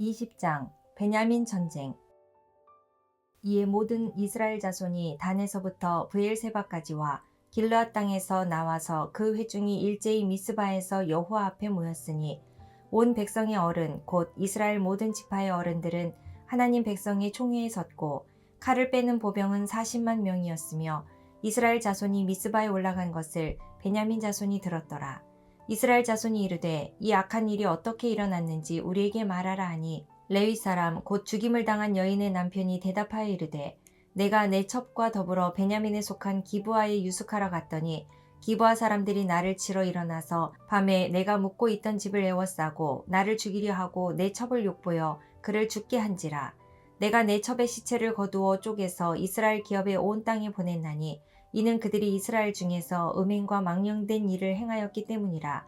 20장 베냐민 전쟁. 이에 모든 이스라엘 자손이 단에서부터 브엘세바까지와 길르앗 땅에서 나와서 그 회중이 일제히 미스바에서 여호와 앞에 모였으니 온 백성의 어른 곧 이스라엘 모든 지파의 어른들은 하나님 백성의 총회에 섰고 칼을 빼는 보병은 40만 명이었으며 이스라엘 자손이 미스바에 올라간 것을 베냐민 자손이 들었더라. 이스라엘 자손이 이르되 이 악한 일이 어떻게 일어났는지 우리에게 말하라 하니 레위 사람 곧 죽임을 당한 여인의 남편이 대답하여 이르되 내가 내 첩과 더불어 베냐민에 속한 기브아에 유숙하러 갔더니 기브아 사람들이 나를 치러 일어나서 밤에 내가 묵고 있던 집을 에워싸고 나를 죽이려 하고 내 첩을 욕보여 그를 죽게 한지라. 내가 내 첩의 시체를 거두어 쪼개서 이스라엘 기업의 온 땅에 보냈나니 이는 그들이 이스라엘 중에서 음행과 망령된 일을 행하였기 때문이라.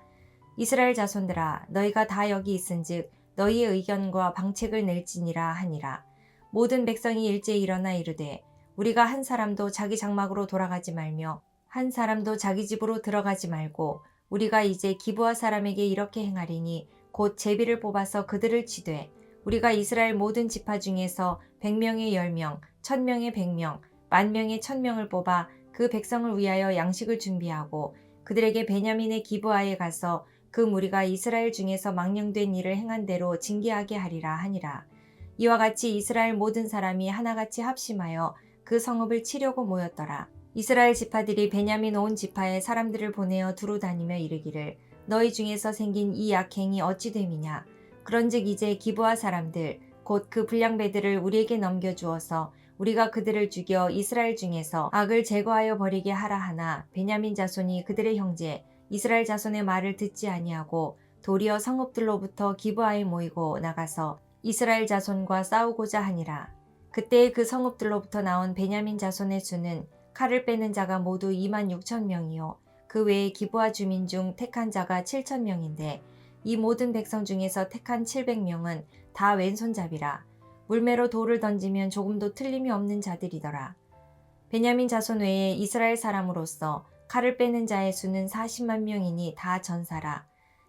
이스라엘 자손들아 너희가 다 여기 있은즉 너희의 의견과 방책을 낼지니라 하니라. 모든 백성이 일제히 일어나 이르되 우리가 한 사람도 자기 장막으로 돌아가지 말며 한 사람도 자기 집으로 들어가지 말고 우리가 이제 기브아 사람에게 이렇게 행하리니 곧 제비를 뽑아서 그들을 치되 우리가 이스라엘 모든 지파 중에서 100명의 10명, 1000명의 100명, 10,000명의 1000명을 뽑아 그 백성을 위하여 양식을 준비하고 그들에게 베냐민의 기브아에 가서 그 무리가 이스라엘 중에서 망령된 일을 행한 대로 징계하게 하리라 하니라. 이와 같이 이스라엘 모든 사람이 하나같이 합심하여 그 성읍을 치려고 모였더라. 이스라엘 지파들이 베냐민 온 지파에 사람들을 보내어 두루 다니며 이르기를 너희 중에서 생긴 이 악행이 어찌 됨이냐. 그런즉 이제 기브아 사람들 곧 그 불량배들을 우리에게 넘겨주어서 우리가 그들을 죽여 이스라엘 중에서 악을 제거하여 버리게 하라 하나 베냐민 자손이 그들의 형제 이스라엘 자손의 말을 듣지 아니하고 도리어 성읍들로부터 기브아에 모이고 나가서 이스라엘 자손과 싸우고자 하니라. 그때에 그 성읍들로부터 나온 베냐민 자손의 수는 칼을 빼는 자가 모두 26,000명이요 그 외에 기브아 주민 중 택한 자가 7,000명인데 이 모든 백성 중에서 택한 700명은 다 왼손잡이라. 물매로 돌을 던지면 조금도 틀림이 없는 자들이더라. 베냐민 자손 외에 이스라엘 사람으로서 칼을 빼는 자의 수는 40만 명이니 다 전사라.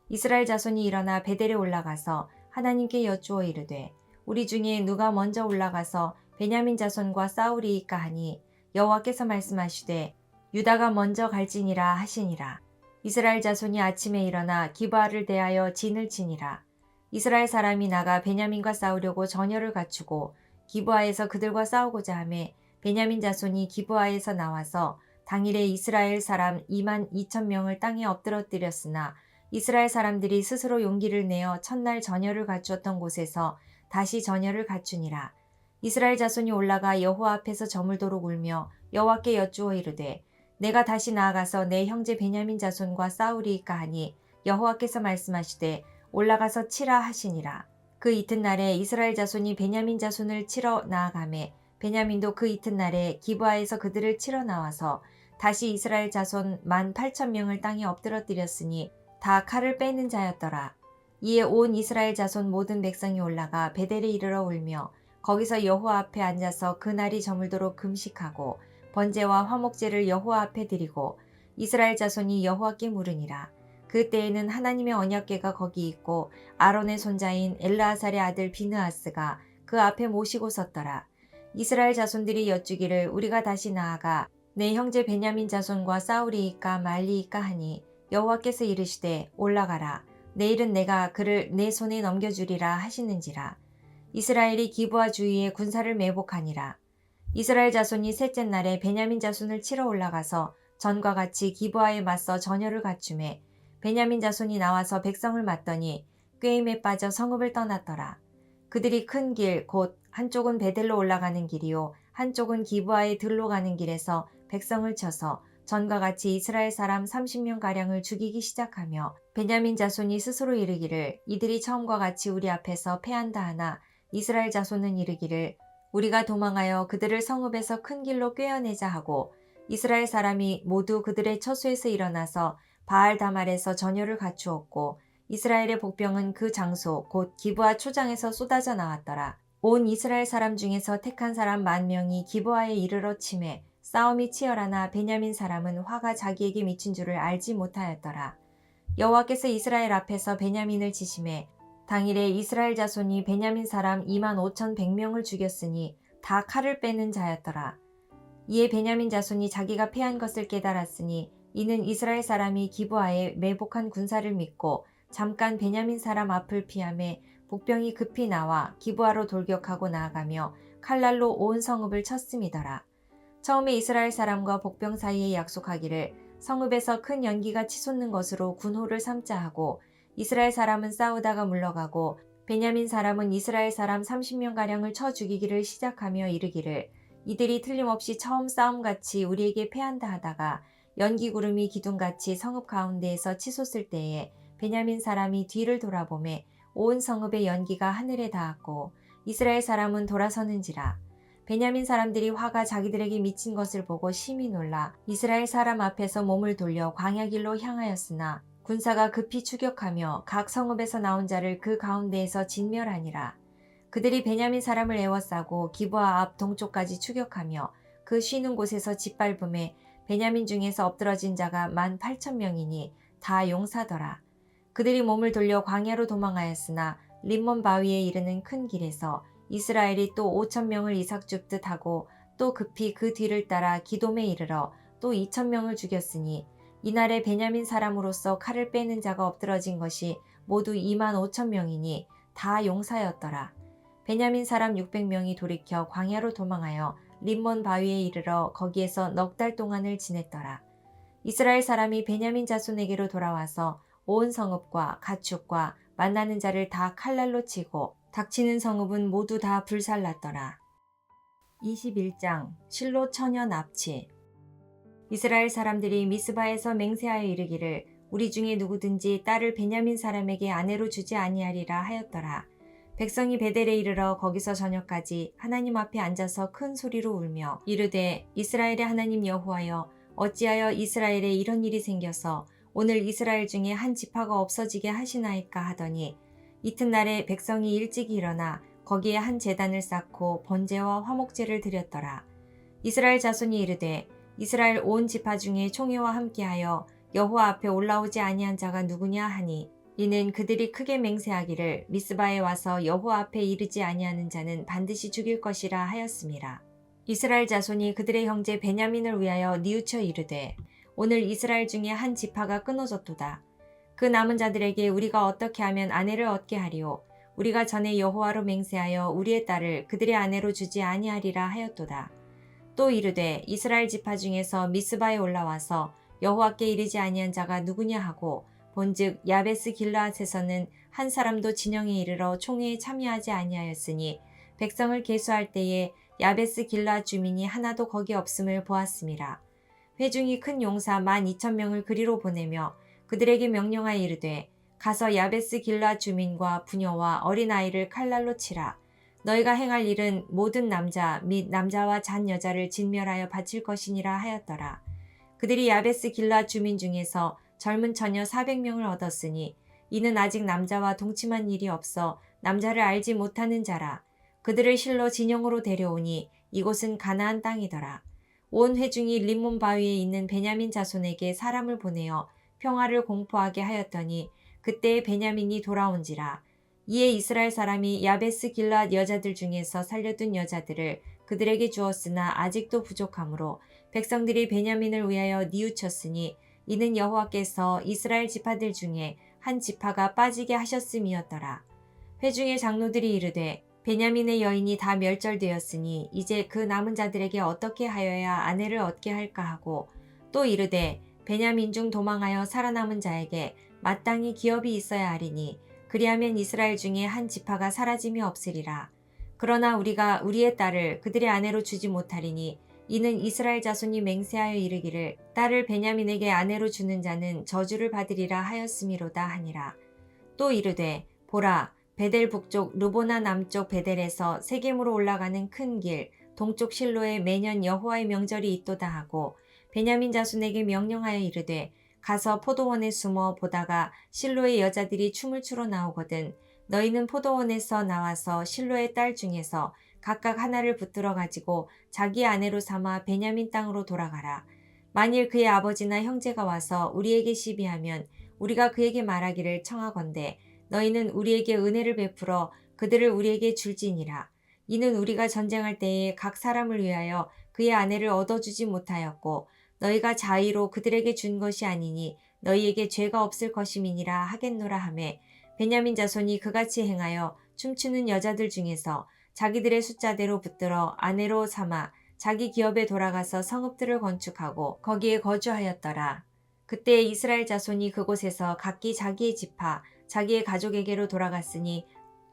이스라엘 자손이 일어나 베델에 올라가서 하나님께 여쭈어 이르되 우리 중에 누가 먼저 올라가서 베냐민 자손과 싸우리이까 하니 여호와께서 말씀하시되 유다가 먼저 갈지니라 하시니라. 이스라엘 자손이 아침에 일어나 기브아를 대하여 진을 치니라. 이스라엘 사람이 나가 베냐민과 싸우려고 전열을 갖추고 기브아에서 그들과 싸우고자 하매 베냐민 자손이 기브아에서 나와서 당일에 이스라엘 사람 2만 2천 명을 땅에 엎드러뜨렸으나 이스라엘 사람들이 스스로 용기를 내어 첫날 전열을 갖추었던 곳에서 다시 전열을 갖추니라. 이스라엘 자손이 올라가 여호와 앞에서 저물도록 울며 여호와께 여쭈어 이르되 내가 다시 나아가서 내 형제 베냐민 자손과 싸우리이까 하니 여호와께서 말씀하시되 올라가서 치라 하시니라. 그 이튿날에 이스라엘 자손이 베냐민 자손을 치러 나아가매 베냐민도 그 이튿날에 기브아에서 그들을 치러 나와서 다시 이스라엘 자손 18,000명을 땅에 엎드러뜨렸으니 다 칼을 빼는 자였더라. 이에 온 이스라엘 자손 모든 백성이 올라가 베델에 이르러 울며 거기서 여호와 앞에 앉아서 그날이 저물도록 금식하고 번제와 화목제를 여호와 앞에 드리고 이스라엘 자손이 여호와께 물으니라. 그때에는 하나님의 언약궤가 거기 있고 아론의 손자인 엘르아살의 아들 비느하스가 그 앞에 모시고 섰더라. 이스라엘 자손들이 여쭈기를 우리가 다시 나아가 내 형제 베냐민 자손과 싸우리이까 말리이까 하니 여호와께서 이르시되 올라가라. 내일은 내가 그를 내 손에 넘겨주리라 하시는지라. 이스라엘이 기브아 주위에 군사를 매복하니라. 이스라엘 자손이 셋째 날에 베냐민 자손을 치러 올라가서 전과 같이 기브아에 맞서 전열을 갖추매 베냐민 자손이 나와서 백성을 맞더니 꾀임에 빠져 성읍을 떠났더라. 그들이 큰 길 곧 한쪽은 베델로 올라가는 길이요 한쪽은 기브아에 들로 가는 길에서 백성을 쳐서 전과 같이 이스라엘 사람 30명가량을 죽이기 시작하며 베냐민 자손이 스스로 이르기를 이들이 처음과 같이 우리 앞에서 패한다 하나 이스라엘 자손은 이르기를 우리가 도망하여 그들을 성읍에서 큰 길로 꿰어내자 하고 이스라엘 사람이 모두 그들의 처소에서 일어나서 바알 다말에서 전열을 갖추었고 이스라엘의 복병은 그 장소 곧 기브아 초장에서 쏟아져 나왔더라. 온 이스라엘 사람 중에서 택한 사람 10,000명이 기브아에 이르러 치매 싸움이 치열하나 베냐민 사람은 화가 자기에게 미친 줄을 알지 못하였더라. 여호와께서 이스라엘 앞에서 베냐민을 치심해 당일에 이스라엘 자손이 베냐민 사람 25,100명을 죽였으니 다 칼을 빼는 자였더라. 이에 베냐민 자손이 자기가 패한 것을 깨달았으니 이는 이스라엘 사람이 기브아에 매복한 군사를 믿고 잠깐 베냐민 사람 앞을 피하매 복병이 급히 나와 기브아로 돌격하고 나아가며 칼날로 온 성읍을 쳤음이더라. 처음에 이스라엘 사람과 복병 사이에 약속하기를 성읍에서 큰 연기가 치솟는 것으로 군호를 삼자 하고 이스라엘 사람은 싸우다가 물러가고 베냐민 사람은 이스라엘 사람 30명가량을 쳐 죽이기를 시작하며 이르기를 이들이 틀림없이 처음 싸움같이 우리에게 패한다 하다가 연기구름이 기둥같이 성읍 가운데에서 치솟을 때에 베냐민 사람이 뒤를 돌아보매 온 성읍의 연기가 하늘에 닿았고 이스라엘 사람은 돌아서는지라. 베냐민 사람들이 화가 자기들에게 미친 것을 보고 심히 놀라 이스라엘 사람 앞에서 몸을 돌려 광야길로 향하였으나 군사가 급히 추격하며 각 성읍에서 나온 자를 그 가운데에서 진멸하니라. 그들이 베냐민 사람을 에워싸고 기브아 앞 동쪽까지 추격하며 그 쉬는 곳에서 짓밟음에 베냐민 중에서 엎드러진 자가 18,000명이니 다 용사더라. 그들이 몸을 돌려 광야로 도망하였으나 림몬 바위에 이르는 큰 길에서 이스라엘이 또 5,000명을 이삭 줍듯 하고 또 급히 그 뒤를 따라 기돔에 이르러 또 2,000명을 죽였으니 이날에 베냐민 사람으로서 칼을 빼는 자가 엎드러진 것이 모두 25,000명이니 다 용사였더라. 베냐민 사람 600명이 돌이켜 광야로 도망하여 림몬 바위에 이르러 거기에서 넉 달 동안을 지냈더라. 이스라엘 사람이 베냐민 자손에게로 돌아와서 온 성읍과 가축과 만나는 자를 다 칼날로 치고 닥치는 성읍은 모두 다 불살랐더라. 21장 실로 처녀 납치. 이스라엘 사람들이 미스바에서 맹세하여 이르기를 우리 중에 누구든지 딸을 베냐민 사람에게 아내로 주지 아니하리라 하였더라. 백성이 베델에 이르러 거기서 저녁까지 하나님 앞에 앉아서 큰 소리로 울며 이르되 이스라엘의 하나님 여호와여 어찌하여 이스라엘에 이런 일이 생겨서 오늘 이스라엘 중에 한 지파가 없어지게 하시나이까 하더니 이튿날에 백성이 일찍 일어나 거기에 한 제단을 쌓고 번제와 화목제를 드렸더라. 이스라엘 자손이 이르되 이스라엘 온 지파 중에 총회와 함께하여 여호와 앞에 올라오지 아니한 자가 누구냐 하니 이는 그들이 크게 맹세하기를 미스바에 와서 여호와 앞에 이르지 아니하는 자는 반드시 죽일 것이라 하였음이라. 이스라엘 자손이 그들의 형제 베냐민을 위하여 뉘우쳐 이르되 오늘 이스라엘 중에 한 지파가 끊어졌도다. 그 남은 자들에게 우리가 어떻게 하면 아내를 얻게 하리오. 우리가 전에 여호와로 맹세하여 우리의 딸을 그들의 아내로 주지 아니하리라 하였도다. 또 이르되 이스라엘 지파 중에서 미스바에 올라와서 여호와께 이르지 아니한 자가 누구냐 하고 본즉 야베스 길르앗에서는 한 사람도 진영에 이르러 총회에 참여하지 아니하였으니 백성을 계수할 때에 야베스 길르앗 주민이 하나도 거기 없음을 보았음이라. 회중이 큰 용사 12,000명을 그리로 보내며 그들에게 명령하여 이르되 가서 야베스 길르앗 주민과 부녀와 어린아이를 칼날로 치라. 너희가 행할 일은 모든 남자 및 남자와 잔 여자를 진멸하여 바칠 것이니라 하였더라. 그들이 야베스 길르앗 주민 중에서 젊은 처녀 400명을 얻었으니 이는 아직 남자와 동침한 일이 없어 남자를 알지 못하는 자라. 그들을 실로 진영으로 데려오니 이곳은 가나안 땅이더라. 온 회중이 림몬 바위에 있는 베냐민 자손에게 사람을 보내어 평화를 공포하게 하였더니 그때에 베냐민이 돌아온지라. 이에 이스라엘 사람이 야베스 길르앗 여자들 중에서 살려둔 여자들을 그들에게 주었으나 아직도 부족하므로 백성들이 베냐민을 위하여 뉘우쳤으니 이는 여호와께서 이스라엘 지파들 중에 한 지파가 빠지게 하셨음이었더라. 회중의 장로들이 이르되 베냐민의 여인이 다 멸절되었으니 이제 그 남은 자들에게 어떻게 하여야 아내를 얻게 할까 하고 또 이르되 베냐민 중 도망하여 살아남은 자에게 마땅히 기업이 있어야 하리니 그리하면 이스라엘 중에 한 지파가 사라짐이 없으리라. 그러나 우리가 우리의 딸을 그들의 아내로 주지 못하리니 이는 이스라엘 자손이 맹세하여 이르기를 딸을 베냐민에게 아내로 주는 자는 저주를 받으리라 하였음이로다 하니라. 또 이르되 보라 베델 북쪽 르보나 남쪽 베델에서 세겜으로 올라가는 큰 길 동쪽 실로에 매년 여호와의 명절이 있도다 하고 베냐민 자손에게 명령하여 이르되 가서 포도원에 숨어 보다가 실로의 여자들이 춤을 추러 나오거든 너희는 포도원에서 나와서 실로의 딸 중에서 각각 하나를 붙들어 가지고 자기 아내로 삼아 베냐민 땅으로 돌아가라. 만일 그의 아버지나 형제가 와서 우리에게 시비하면 우리가 그에게 말하기를 청하건대 너희는 우리에게 은혜를 베풀어 그들을 우리에게 줄지니라. 이는 우리가 전쟁할 때에 각 사람을 위하여 그의 아내를 얻어주지 못하였고 너희가 자의로 그들에게 준 것이 아니니 너희에게 죄가 없을 것임이니라 하겠노라 하매 베냐민 자손이 그같이 행하여 춤추는 여자들 중에서 자기들의 숫자대로 붙들어 아내로 삼아 자기 기업에 돌아가서 성읍들을 건축하고 거기에 거주하였더라. 그때 이스라엘 자손이 그곳에서 각기 자기의 지파 자기의 가족에게로 돌아갔으니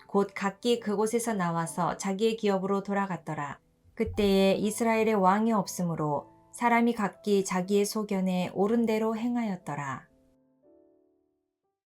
곧 각기 그곳에서 나와서 자기의 기업으로 돌아갔더라. 그때에 이스라엘의 왕이 없으므로 사람이 각기 자기의 소견에 옳은 대로 행하였더라.